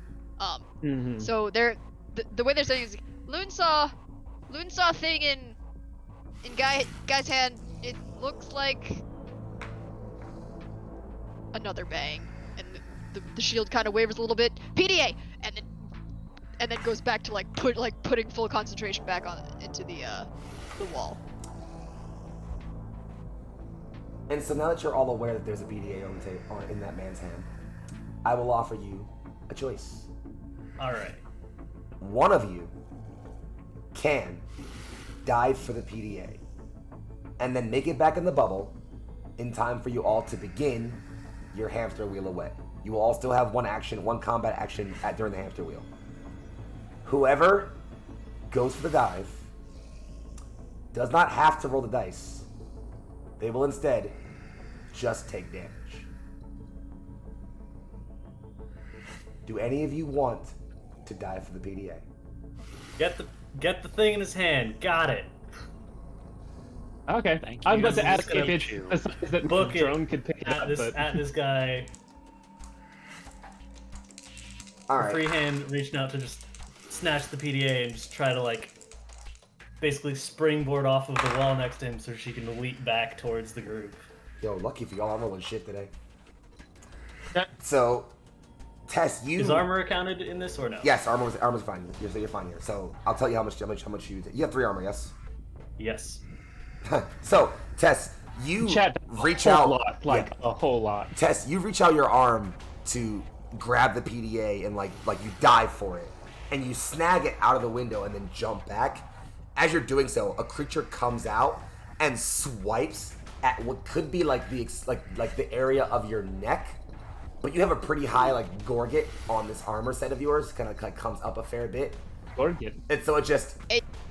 Speaker 5: So the way they're saying is, Loon saw a thing in guy's hand. It looks like another bang, and the shield kind of wavers a little bit. PDA, and then goes back to putting full concentration back into the wall.
Speaker 2: And so now that you're all aware that there's a PDA on the table in that man's hand, I will offer you a choice.
Speaker 4: All right.
Speaker 2: One of you can dive for the PDA and then make it back in the bubble in time for you all to begin your hamster wheel away. You will all still have one combat action during the hamster wheel. Whoever goes for the dive does not have to roll the dice. They will instead just take damage. Do any of you want to dive for the PDA?
Speaker 4: Get the thing in his hand. Got it.
Speaker 3: Okay.
Speaker 1: Thank
Speaker 3: I was
Speaker 1: you.
Speaker 3: about to ask
Speaker 1: Thank
Speaker 3: if it's
Speaker 1: you.
Speaker 3: the size that
Speaker 4: Book
Speaker 3: the
Speaker 4: it.
Speaker 3: drone could pick it up, but
Speaker 4: At this guy.
Speaker 2: All right.
Speaker 4: Freehand reaching out to just snatch the PDA and just try to basically springboard off of the wall next to him so she can leap back towards the group.
Speaker 2: Yo, lucky for y'all, I'm rolling shit today.
Speaker 3: Yeah.
Speaker 2: So, Tess, you...
Speaker 4: Is armor accounted in this or no?
Speaker 2: Yes, armor's fine. You're fine here. So, I'll tell you how much you... You have 3 armor, yes?
Speaker 4: Yes.
Speaker 2: So, Tess, You
Speaker 3: Chat,
Speaker 2: reach
Speaker 3: a
Speaker 2: out,
Speaker 3: whole lot, like a whole lot.
Speaker 2: Tess, you reach out your arm to grab the PDA and like you dive for it, and you snag it out of the window and then jump back. As you're doing so, a creature comes out and swipes at what could be like the area of your neck, but you have a pretty high like gorget on this armor set of yours. Kind of like comes up a fair bit.
Speaker 3: Gorget.
Speaker 2: And so it just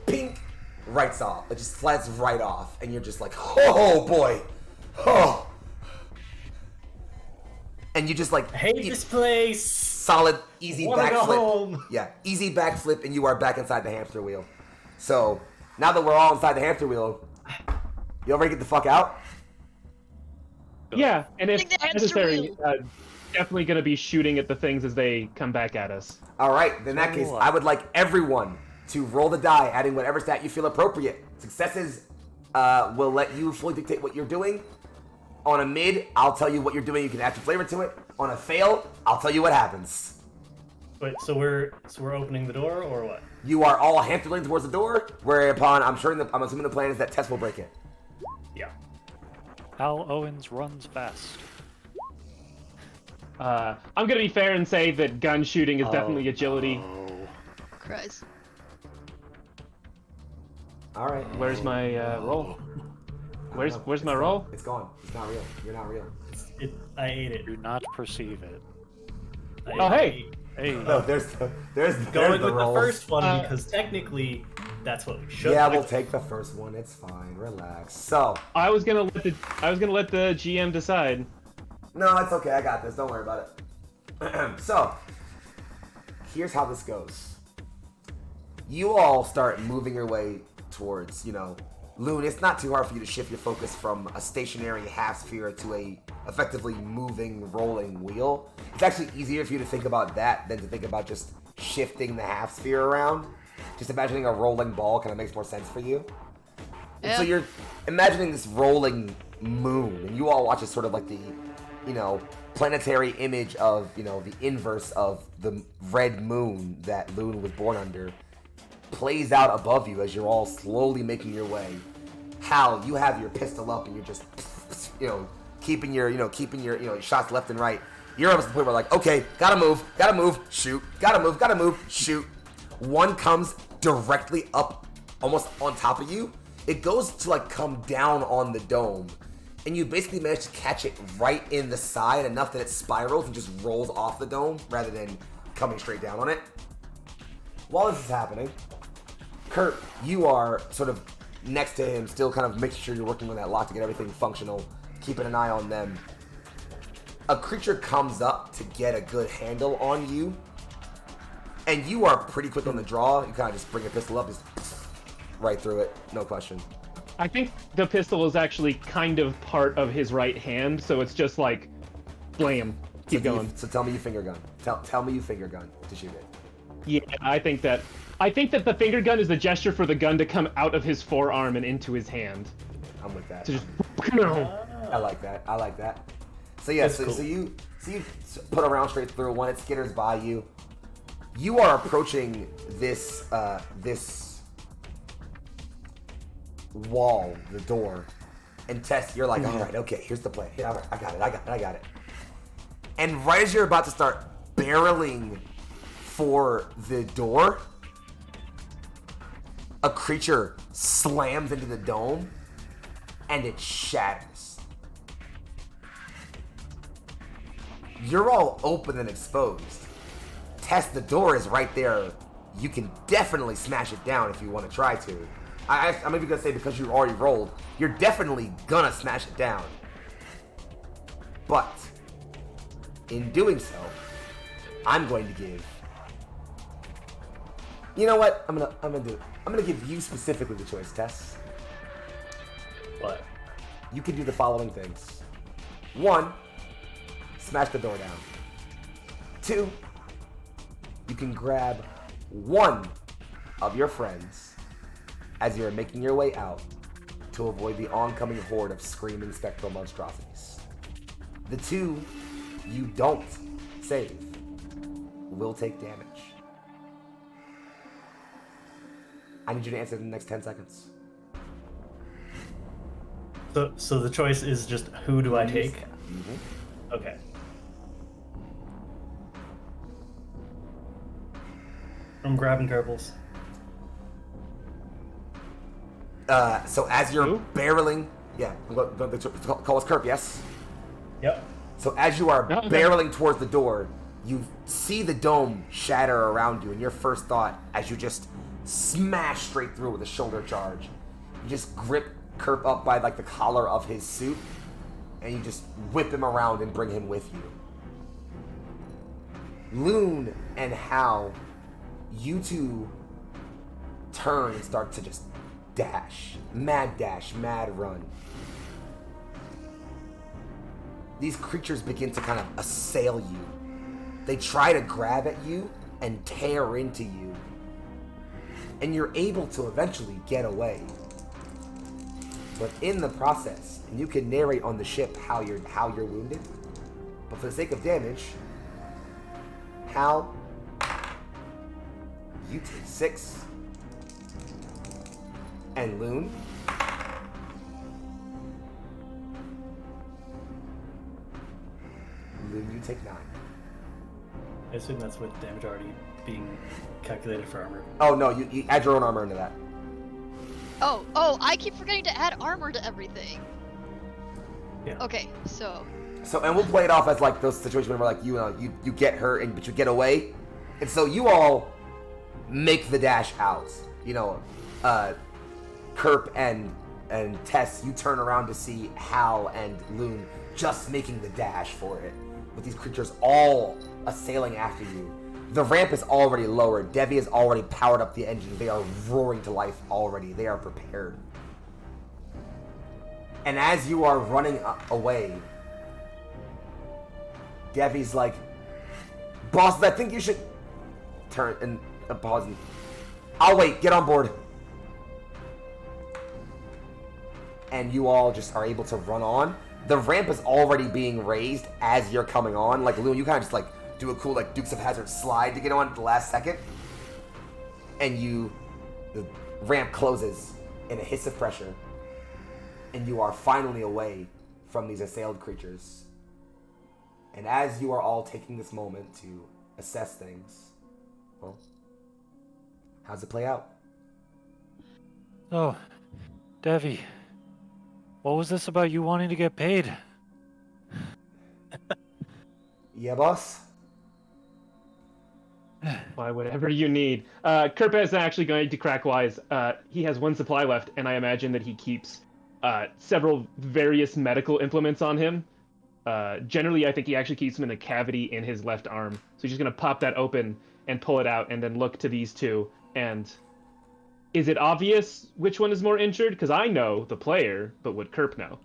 Speaker 2: pink rights off. It just flies right off, and you're just like, oh boy, oh. And you just like
Speaker 4: I hate this place.
Speaker 2: solid easy
Speaker 4: Wanna go
Speaker 2: backflip.
Speaker 4: home.
Speaker 2: Yeah, easy backflip, and you are back inside the hamster wheel. So now that we're all inside the hamster wheel, you ready to get the fuck out?
Speaker 3: Yeah, and if
Speaker 5: Think the hamster
Speaker 3: necessary,
Speaker 5: wheel.
Speaker 3: definitely gonna be shooting at the things as they come back at us.
Speaker 2: All right, then in that case, I would like everyone to roll the die, adding whatever stat you feel appropriate. Successes will let you fully dictate what you're doing. On a mid, I'll tell you what you're doing. You can add some flavor to it. On a fail, I'll tell you what happens.
Speaker 4: Wait, so we're opening the door or what?
Speaker 2: You are all hamstering towards the door, whereupon I'm assuming the plan is that Tess will break it.
Speaker 4: Yeah.
Speaker 1: Hal Owens runs fast.
Speaker 3: I'm gonna be fair and say that gun shooting is definitely agility.
Speaker 5: Christ.
Speaker 2: All right.
Speaker 3: Where's my roll? Where's my roll?
Speaker 2: It's gone. It's not real. You're not real.
Speaker 4: I ate it.
Speaker 1: Do not perceive it.
Speaker 3: Oh, hey.
Speaker 1: Hey,
Speaker 2: No, there's
Speaker 4: Going
Speaker 2: the
Speaker 4: with
Speaker 2: rolls.
Speaker 4: the first one because technically that's what we should.
Speaker 2: Yeah, we'll take the first one. It's fine. Relax. So,
Speaker 3: I was gonna let the GM decide.
Speaker 2: no, it's okay. I got this. Don't worry about it. So, here's how this goes. You all start moving your way towards, Loon. It's not too hard for you to shift your focus from a stationary half sphere to a effectively moving, rolling wheel. It's actually easier for you to think about that than to think about just shifting the half sphere around. Just imagining a rolling ball kind of makes more sense for you. And so
Speaker 5: Yeah.
Speaker 2: you're imagining this rolling moon, and you all watch as sort of like the, planetary image of, the inverse of the red moon that Loon was born under plays out above you as you're all slowly making your way. Hal, you have your pistol up and you're just, keeping your shots left and right. You're almost to the point where like, okay, gotta move, shoot, gotta move, shoot. One comes directly up, almost on top of you. It goes to like come down on the dome, and you basically manage to catch it right in the side enough that it spirals and just rolls off the dome rather than coming straight down on it. While this is happening, Kurt, you are sort of next to him, still kind of making sure you're working on that lock to get everything functional, keeping an eye on them. A creature comes up to get a good handle on you, and you are pretty quick on the draw. You kind of just bring a pistol up, just right through it, no question.
Speaker 3: I think the pistol is actually kind of part of his right hand, so it's just like, blam, keep going.
Speaker 2: So tell me you finger gun. Tell me you finger gun to shoot it.
Speaker 3: Yeah, I think that the finger gun is the gesture for the gun to come out of his forearm and into his hand.
Speaker 2: I'm with that.
Speaker 3: To just,
Speaker 2: I like that. So yeah,
Speaker 4: That's
Speaker 2: so,
Speaker 4: cool.
Speaker 2: so you put a round straight through one. It skitters by you. You are approaching this wall, the door, and Tess, you're like, all right, okay, here's the plan. Yeah, all right, I got it. And right as you're about to start barreling for the door, a creature slams into the dome, and it shatters. You're all open and exposed. Tess, the door is right there. You can definitely smash it down if you want to try to. I'm even gonna say because you already rolled, you're definitely gonna smash it down. But in doing so, I'm going to give. You know what? I'm gonna give you specifically the choice, Tess.
Speaker 4: What?
Speaker 2: You can do the following things. 1, smash the door down. 2, you can grab one of your friends as you're making your way out to avoid the oncoming horde of screaming spectral monstrosities. The 2 you don't save will take damage. I need you to answer in the next 10 seconds.
Speaker 4: So the choice is just who do I take?
Speaker 2: Mm-hmm.
Speaker 4: Okay. I'm grabbing purples.
Speaker 2: So as you're
Speaker 3: Who?
Speaker 2: barreling, yeah, call us Kerp, yes?
Speaker 4: Yep.
Speaker 2: So as you are
Speaker 3: Oh, okay.
Speaker 2: barreling towards the door, you see the dome shatter around you, and your first thought, as you just smash straight through with a shoulder charge, you just grip Kerp up by like the collar of his suit, and you just whip him around and bring him with you. Loon and Hal, you two turn and start to just dash, mad run. These creatures begin to kind of assail you. They try to grab at you and tear into you. And you're able to eventually get away. But in the process, and you can narrate on the ship how you're wounded, but for the sake of damage, Hal, you take 6. And Loon, you take 9.
Speaker 4: I assume that's with damage already being calculated for armor.
Speaker 2: Oh no, you add your own armor into that.
Speaker 5: Oh, I keep forgetting to add armor to everything.
Speaker 4: Yeah.
Speaker 5: Okay, so
Speaker 2: So, and we'll play it off as like those situations where like you get hurt but you get away, and so you all make the dash out. Kerp and Tess, you turn around to see Hal and Loon just making the dash for it, with these creatures all assailing after you. The ramp is already lowered. Devi has already powered up the engine. They are roaring to life already. They are prepared. And as you are running away, Devi's like, "Bosses, I think you should..." Turn and pause. "I'll wait. Get on board." And you all just are able to run on. The ramp is already being raised as you're coming on. Like, Loon, you kind of just like do a cool like Dukes of Hazzard slide to get on at the last second. And the ramp closes in a hiss of pressure. And you are finally away from these assailed creatures. And as you are all taking this moment to assess things, well, how's it play out?
Speaker 1: Oh, Devi, what was this about you wanting to get paid?
Speaker 2: Yeah, boss?
Speaker 3: Why, whatever you need. Kerpa is actually going to crack wise. He has 1 supply left, and I imagine that he keeps several various medical implements on him. Generally, I think he actually keeps them in a cavity in his left arm. So he's just going to pop that open and pull it out, and then look to these two. And is it obvious which one is more injured? Because I know the player, but would Kerp know?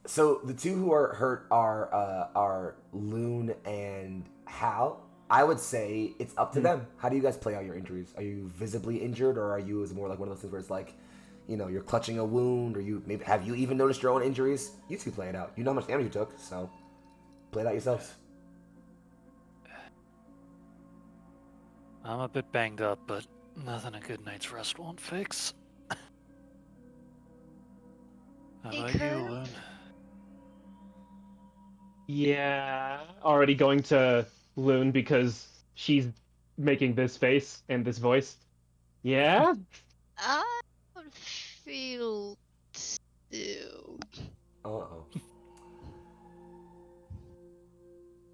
Speaker 2: So the two who are hurt are Loon and Hal. I would say it's up to them. How do you guys play out your injuries? Are you visibly injured, or are you more like one of those things where it's like, you're clutching a wound, or have you even noticed your own injuries? You two play it out. You know how much damage you took, so play it out yourselves.
Speaker 1: I'm a bit banged up, but nothing a good night's rest won't fix. How about you, Loon?
Speaker 3: Yeah, already going to Loon because she's making this face and this voice. Yeah?
Speaker 5: I don't feel too.
Speaker 2: Uh-oh.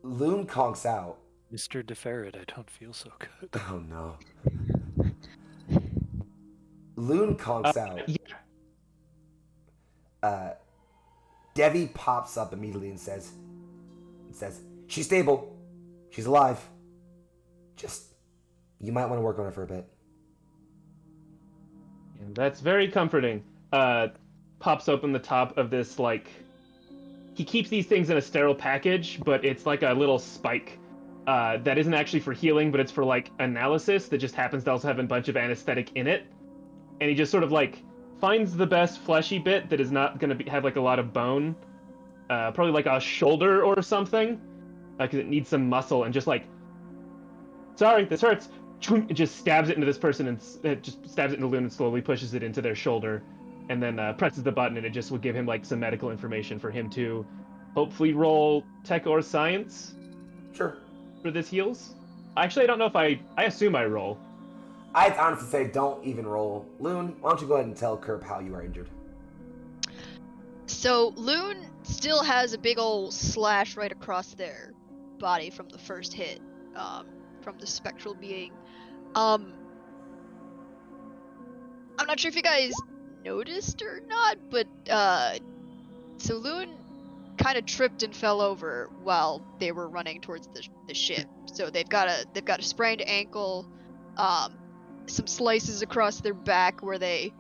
Speaker 2: Loon conks out.
Speaker 1: Mr. DeFerret, I don't feel so good.
Speaker 2: Oh no. Loon conks out.
Speaker 3: Yeah.
Speaker 2: Devi pops up immediately and says, "She's stable. She's alive. Just, you might want to work on her for a bit."
Speaker 3: And that's very comforting. Pops open the top of this, like... He keeps these things in a sterile package, but it's like a little spike that isn't actually for healing, but it's for, like, analysis that just happens to also have a bunch of anesthetic in it. And he just sort of, like, finds the best fleshy bit that is not going to have, like, a lot of bone. Probably, like, a shoulder or something. Because it needs some muscle, and just, like... "Sorry, this hurts. it just stabs it into this person and it just stabs it into Loon and slowly pushes it into their shoulder, and then presses the button, and it just will give him like some medical information for him to hopefully roll tech or science
Speaker 2: Sure.
Speaker 3: for this heals. Actually, I don't know if I assume I roll.
Speaker 2: I'd honestly say don't even roll. Loon, why don't you go ahead and tell Kerp how you are injured?
Speaker 5: So Loon still has a big old slash right across their body from the first hit, from the spectral being. I'm not sure if you guys noticed or not, but so Loon kind of tripped and fell over while they were running towards the ship. So they've got a sprained ankle, some slices across their back where they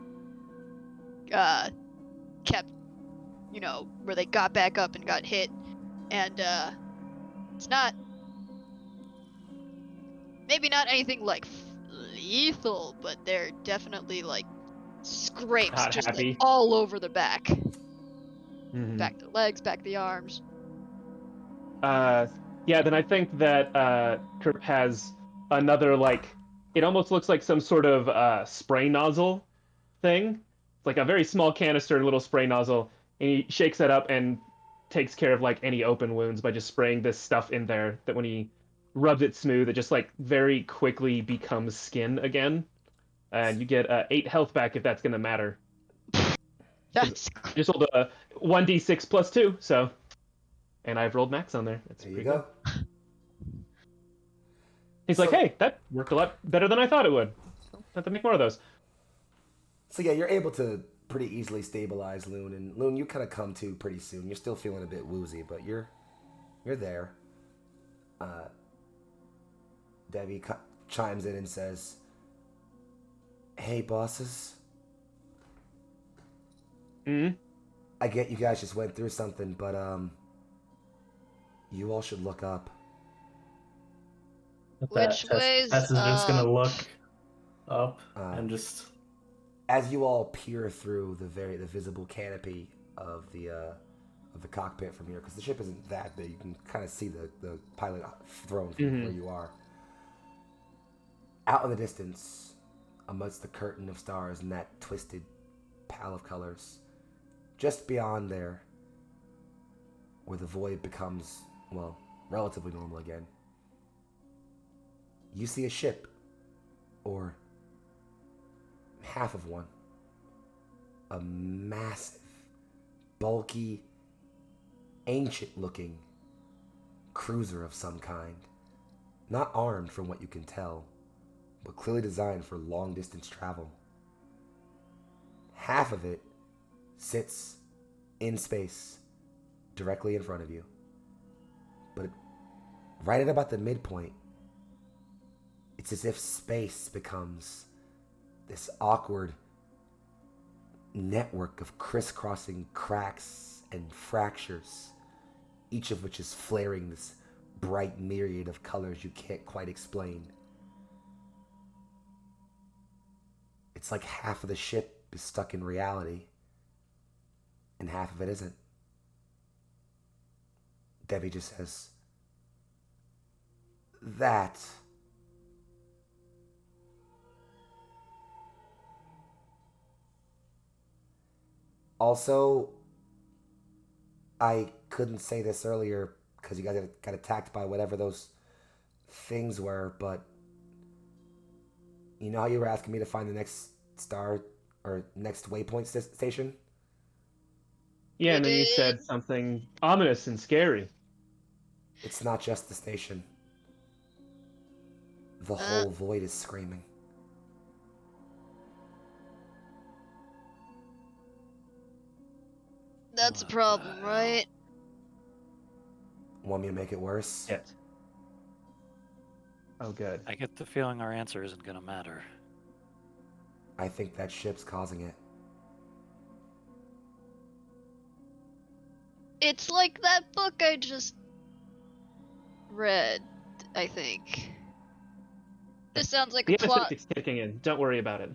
Speaker 5: kept, where they got back up and got hit, and it's not maybe not anything like lethal, but they're definitely like scrapes
Speaker 3: Not
Speaker 5: just
Speaker 3: happy.
Speaker 5: like all over the back.
Speaker 3: Mhm.
Speaker 5: Back the legs, back the arms.
Speaker 3: Yeah, then I think that Kerp has another, like, it almost looks like some sort of spray nozzle thing. It's like a very small canister, little spray nozzle, and he shakes that up and takes care of like any open wounds by just spraying this stuff in there that when he rubs it smooth, it just like very quickly becomes skin again. And you get 8 health back if that's gonna matter.
Speaker 5: That's
Speaker 3: I just rolled a 1d6 plus 2, so. And I've rolled max on there. That's
Speaker 2: There you
Speaker 3: pretty
Speaker 2: go.
Speaker 3: good. He's like,
Speaker 2: So-
Speaker 3: hey, that worked a lot better than I thought it would. Have to make more of those.
Speaker 2: So yeah, you're able to pretty easily stabilize Loon, and Loon, you kind of come to pretty soon. You're still feeling a bit woozy, but you're there. Debbie chimes in and says, "Hey, bosses.
Speaker 3: Hmm.
Speaker 2: I get you guys just went through something, but you all should look up."
Speaker 5: Which ways,
Speaker 4: Tess is just gonna look up
Speaker 2: Uh,
Speaker 4: and just.
Speaker 2: As you all peer through the visible canopy of the cockpit from here, because the ship isn't that big, you can kind of see the pilot throne from where you are. Out in the distance, amidst the curtain of stars and that twisted pall of colors, just beyond there, where the void becomes, well, relatively normal again, you see a ship, or half of one. A massive, bulky, ancient-looking cruiser of some kind. Not armed from what you can tell, but clearly designed for long-distance travel. Half of it sits in space, directly in front of you. But right at about the midpoint, it's as if space becomes this awkward network of crisscrossing cracks and fractures, each of which is flaring this bright myriad of colors you can't quite explain. It's like half of the ship is stuck in reality, and half of it isn't. Debbie just says, "That." Also, I couldn't say this earlier because you guys got attacked by whatever those things were, but you know how you were asking me to find the next star or next waypoint station?
Speaker 3: Yeah, and then you said something ominous and scary.
Speaker 2: It's not just the station. The whole void is screaming.
Speaker 5: That's a problem, right?
Speaker 2: Want me to make it worse?
Speaker 3: Shit. Oh, good.
Speaker 1: I get the feeling our answer isn't gonna matter.
Speaker 2: I think that ship's causing it.
Speaker 5: It's like that book I just read, I think. This sounds like
Speaker 3: The
Speaker 5: a plot.
Speaker 3: anesthetic's kicking in. Don't worry about it.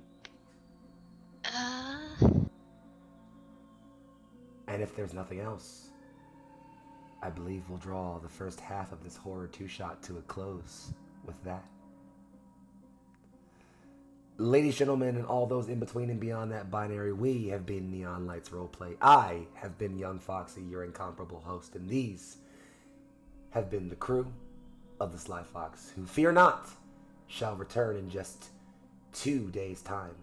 Speaker 2: And if there's nothing else, I believe we'll draw the first half of this horror two-shot to a close with that. Ladies, gentlemen, and all those in between and beyond that binary, we have been Neon Lights Roleplay. I have been Young Foxy, your incomparable host, and these have been the crew of the Sly Fox, who, fear not, shall return in just 2 days' time.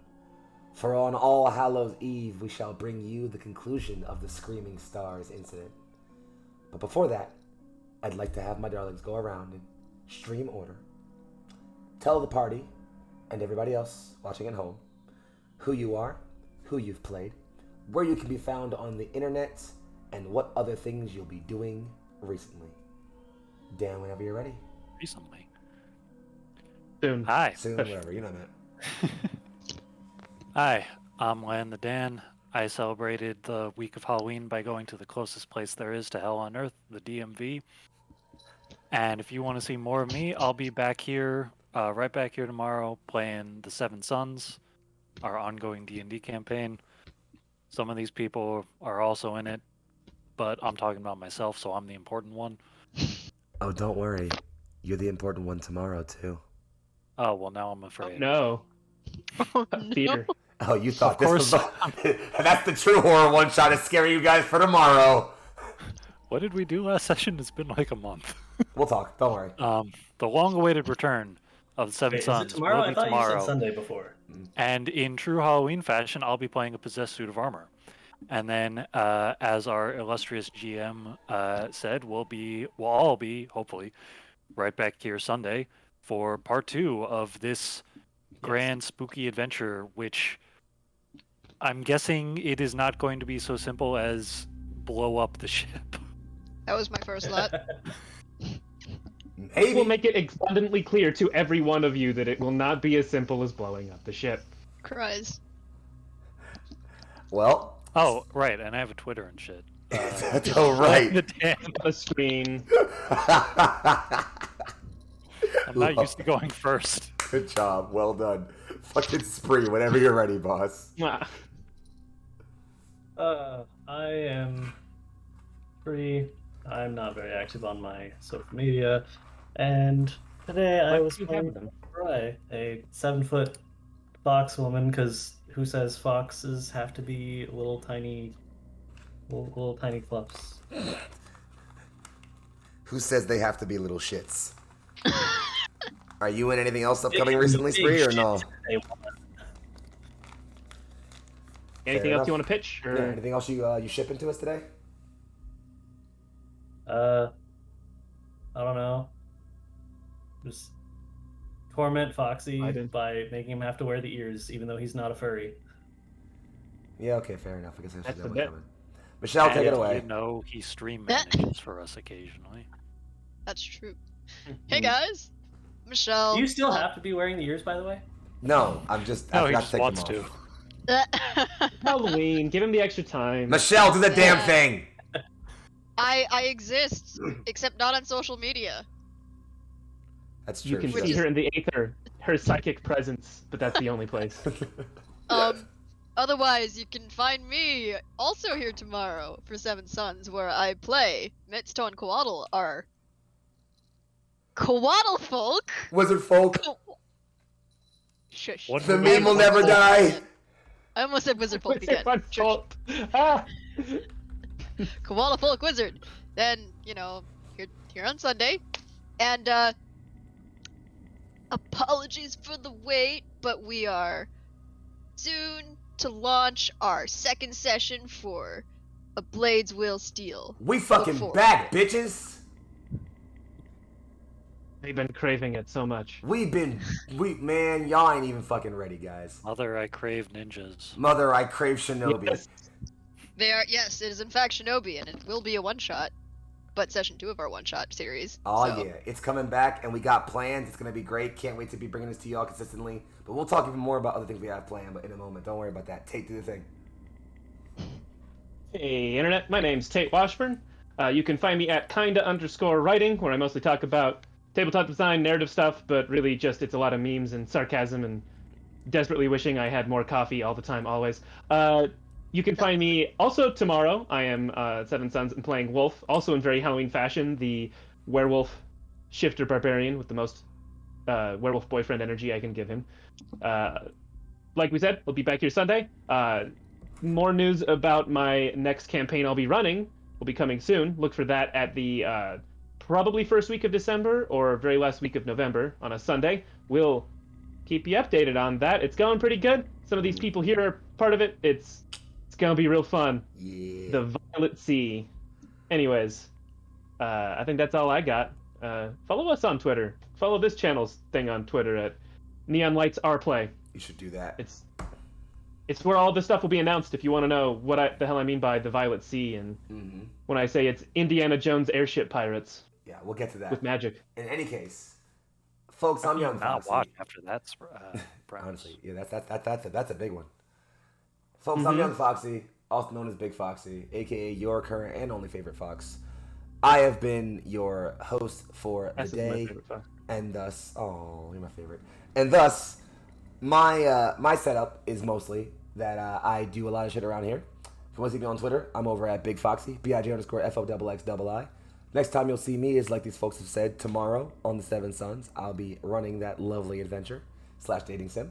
Speaker 2: For on All Hallows Eve, we shall bring you the conclusion of the Screaming Stars incident. But before that, I'd like to have my darlings go around in stream order. Tell the party and everybody else watching at home who you are, who you've played, where you can be found on the internet, and what other things you'll be doing recently. Dan, whenever you're ready.
Speaker 1: Recently.
Speaker 3: Soon.
Speaker 1: Hi.
Speaker 2: Soon, whatever, you know that.
Speaker 1: Hi, I'm Lan the Dan. I celebrated the week of Halloween by going to the closest place there is to Hell on Earth, the DMV. And if you want to see more of me, I'll be back here, right back here tomorrow, playing the Seven Sons, our ongoing D&D campaign. Some of these people are also in it, but I'm talking about myself, so I'm the important one.
Speaker 2: Oh, don't worry. You're the important one tomorrow, too.
Speaker 1: Oh, well, now I'm afraid.
Speaker 3: No.
Speaker 5: Oh, no.
Speaker 3: Theater.
Speaker 2: Oh, you thought
Speaker 1: Of
Speaker 2: this
Speaker 1: course.
Speaker 2: was that's the true horror one-shot to scare you guys for tomorrow.
Speaker 1: What did we do last session? It's been like a month.
Speaker 2: We'll talk. Don't worry.
Speaker 1: The long-awaited return of the Seven
Speaker 4: Wait, is
Speaker 1: Sons
Speaker 4: it tomorrow?
Speaker 1: will
Speaker 4: I
Speaker 1: be
Speaker 4: thought you
Speaker 1: tomorrow.
Speaker 4: said Sunday before.
Speaker 1: And in true Halloween fashion, I'll be playing a possessed suit of armor. And then, as our illustrious GM said, we'll all be, hopefully, right back here Sunday for part 2 of this grand spooky adventure, which I'm guessing it is not going to be so simple as blow up the ship.
Speaker 5: That was my first thought.
Speaker 2: Maybe.
Speaker 3: We'll make it abundantly clear to every one of you that it will not be as simple as blowing up the ship.
Speaker 5: Cries.
Speaker 2: Well.
Speaker 1: Oh, right, and I have a Twitter and shit.
Speaker 2: Oh, right.
Speaker 1: The Dan.
Speaker 3: The screen.
Speaker 1: I'm not used to going first.
Speaker 2: Good job. Well done. Fucking spree whenever you're ready, boss.
Speaker 3: Mwah.
Speaker 4: I am free. I'm not very active on my social media, and today I
Speaker 3: Why
Speaker 4: was
Speaker 3: do you have
Speaker 4: playing
Speaker 3: them?
Speaker 4: Fry, a 7-foot fox woman. Because who says foxes have to be little tiny fluffs?
Speaker 2: Who says they have to be little shits? Are you in anything else upcoming recently, Spree, or no?
Speaker 3: Anything
Speaker 2: Fair
Speaker 3: else you
Speaker 2: enough.
Speaker 3: want to pitch? Or...
Speaker 2: Yeah, anything else you shipping to us today?
Speaker 4: I don't know. Just torment Foxy
Speaker 3: I didn't-
Speaker 4: by making him have to wear the ears, even though he's not a furry.
Speaker 2: Yeah, okay, fair enough. I guess I should
Speaker 3: That's
Speaker 2: that
Speaker 3: a
Speaker 2: one
Speaker 3: bit.
Speaker 2: coming. Michelle, take it
Speaker 1: And
Speaker 2: away.
Speaker 1: you know he stream manages for us occasionally.
Speaker 5: That's true. Hey guys, Michelle.
Speaker 4: Do you still have to be wearing the ears, by the way?
Speaker 2: No, I'm just.
Speaker 1: No,
Speaker 2: I
Speaker 1: he
Speaker 2: forgot
Speaker 1: just
Speaker 2: to take
Speaker 1: wants
Speaker 2: them
Speaker 1: to.
Speaker 2: off.
Speaker 3: Halloween. Give him the extra time.
Speaker 2: Michelle, do the damn
Speaker 5: Yeah.
Speaker 2: thing.
Speaker 5: I exist, except not on social media.
Speaker 2: That's true.
Speaker 3: You can
Speaker 2: she
Speaker 3: see
Speaker 2: does.
Speaker 3: her in the aether, her psychic presence, but that's the only place.
Speaker 5: Otherwise, you can find me also here tomorrow for Seven Sons, where I play Mitsto and Coatl are Coatl folk.
Speaker 2: Wizard folk.
Speaker 5: Shush.
Speaker 1: What
Speaker 2: The
Speaker 1: movie
Speaker 2: meme will
Speaker 1: is
Speaker 2: never
Speaker 1: it?
Speaker 2: die.
Speaker 5: I almost said wizard folk
Speaker 3: Wizard
Speaker 5: again.
Speaker 3: Fun Jolt. Ah!
Speaker 5: Koala folk wizard. Then here on Sunday, and apologies for the wait, but we are soon to launch our second session for A Blades Will Steel.
Speaker 2: We fucking
Speaker 5: Before.
Speaker 2: back, bitches.
Speaker 3: They've been craving it so much.
Speaker 2: Man, y'all ain't even fucking ready, guys.
Speaker 1: Mother, I crave ninjas.
Speaker 2: Mother, I crave Shinobi.
Speaker 3: Yes.
Speaker 5: Yes, it is in fact Shinobi, and it will be a one-shot, but session 2 of our one-shot series.
Speaker 2: Oh
Speaker 5: so.
Speaker 2: yeah, it's coming back, and we got plans. It's gonna be great. Can't wait to be bringing this to y'all consistently. But we'll talk even more about other things we have planned, but in a moment. Don't worry about that. Tate, do the thing.
Speaker 3: Hey, Internet. My name's Tate Washburn. You can find me at kinda_writing, where I mostly talk about tabletop design, narrative stuff, but really just it's a lot of memes and sarcasm and desperately wishing I had more coffee all the time, always. You can find me also tomorrow. I am Seven Sons and playing Wolf, also in very Halloween fashion, the werewolf shifter barbarian with the most werewolf boyfriend energy I can give him. like we said, we'll be back here Sunday. More news about my next campaign I'll be running will be coming soon. Look for that at the probably first week of December or very last week of November on a Sunday. We'll keep you updated on that. It's going pretty good. Some of these people here are part of it. It's gonna be real fun.
Speaker 2: Yeah.
Speaker 3: The Violet Sea. Anyways, I think that's all I got. Follow us on Twitter. Follow this channel's thing on Twitter at Neon Lights Rplay.
Speaker 2: You should do that.
Speaker 3: It's where all the stuff will be announced if you want to know what the hell I mean by the Violet Sea, and when I say it's Indiana Jones airship pirates.
Speaker 2: Yeah, we'll get to that.
Speaker 3: With magic.
Speaker 2: In any case, folks, I'm Young
Speaker 1: Not
Speaker 2: Foxy.
Speaker 1: watch after that.
Speaker 2: Honestly, yeah, that's a big one. Folks, I'm Young Foxy, also known as Big Foxy, aka your current and only favorite fox. I have been your host for the day, and thus, oh, you're my favorite. And thus, my setup is mostly that I do a lot of shit around here. If you want to see me on Twitter, I'm over at Big Foxy, BIG_FOXXII. Next time you'll see me is, like these folks have said, tomorrow on the Seven Suns. I'll be running that lovely adventure / dating sim.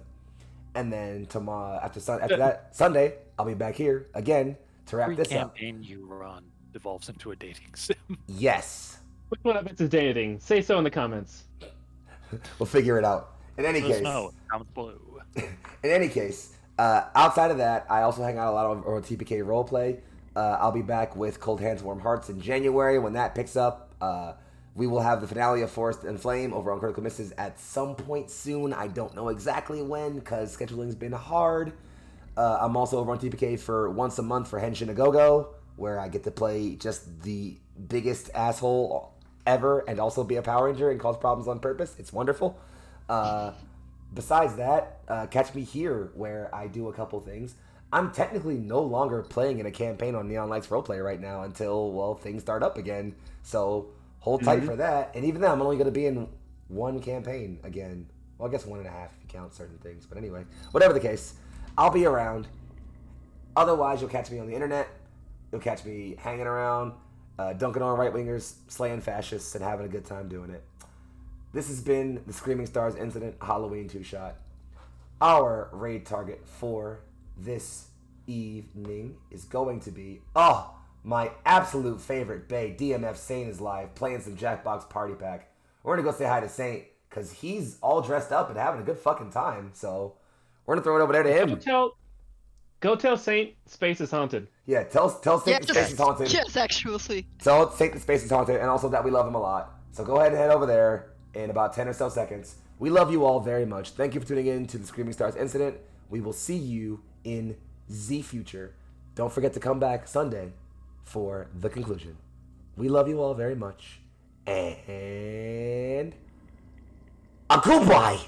Speaker 2: And then tomorrow, after that, Sunday, I'll be back here again to wrap this up.
Speaker 1: Every campaign you run devolves into a dating sim.
Speaker 2: Yes.
Speaker 3: Which one of it's is dating? Say so in the comments.
Speaker 2: We'll figure it out. In any case.
Speaker 1: No, comments below.
Speaker 2: In any case, outside of that, I also hang out a lot on TPK Roleplay. I'll be back with Cold Hands, Warm Hearts in January. When that picks up, we will have the finale of Forest and Flame over on Critical Misses at some point soon. I don't know exactly when, because scheduling's been hard. I'm also over on TPK for once a month for Henshin a Go-Go, where I get to play just the biggest asshole ever and also be a Power Ranger and cause problems on purpose. It's wonderful. Besides that, catch me here where I do a couple things. I'm technically no longer playing in a campaign on Neon Lights Roleplay right now until, well, things start up again. So hold tight for that. And even then, I'm only going to be in one campaign again. Well, I guess 1.5 if you count certain things. But anyway, whatever the case, I'll be around. Otherwise, you'll catch me on the internet. You'll catch me hanging around, dunking on right-wingers, slaying fascists, and having a good time doing it. This has been the Screaming Stars Incident Halloween 2-Shot. Our raid target for this evening is going to be, my absolute favorite bae, DMF Saint is live, playing some Jackbox Party Pack. We're going to go say hi to Saint, because he's all dressed up and having a good fucking time, so we're going to throw it over there to him.
Speaker 3: Go tell Saint Space is haunted.
Speaker 2: Yeah, tell Saint the Space is haunted.
Speaker 5: Yes, actually.
Speaker 2: Tell Saint the Space is haunted, and also that we love him a lot. So go ahead and head over there in about 10 or so seconds. We love you all very much. Thank you for tuning in to the Screaming Stars Incident. We will see you in the future. Don't forget to come back Sunday for the conclusion. We love you all very much. And a goodbye.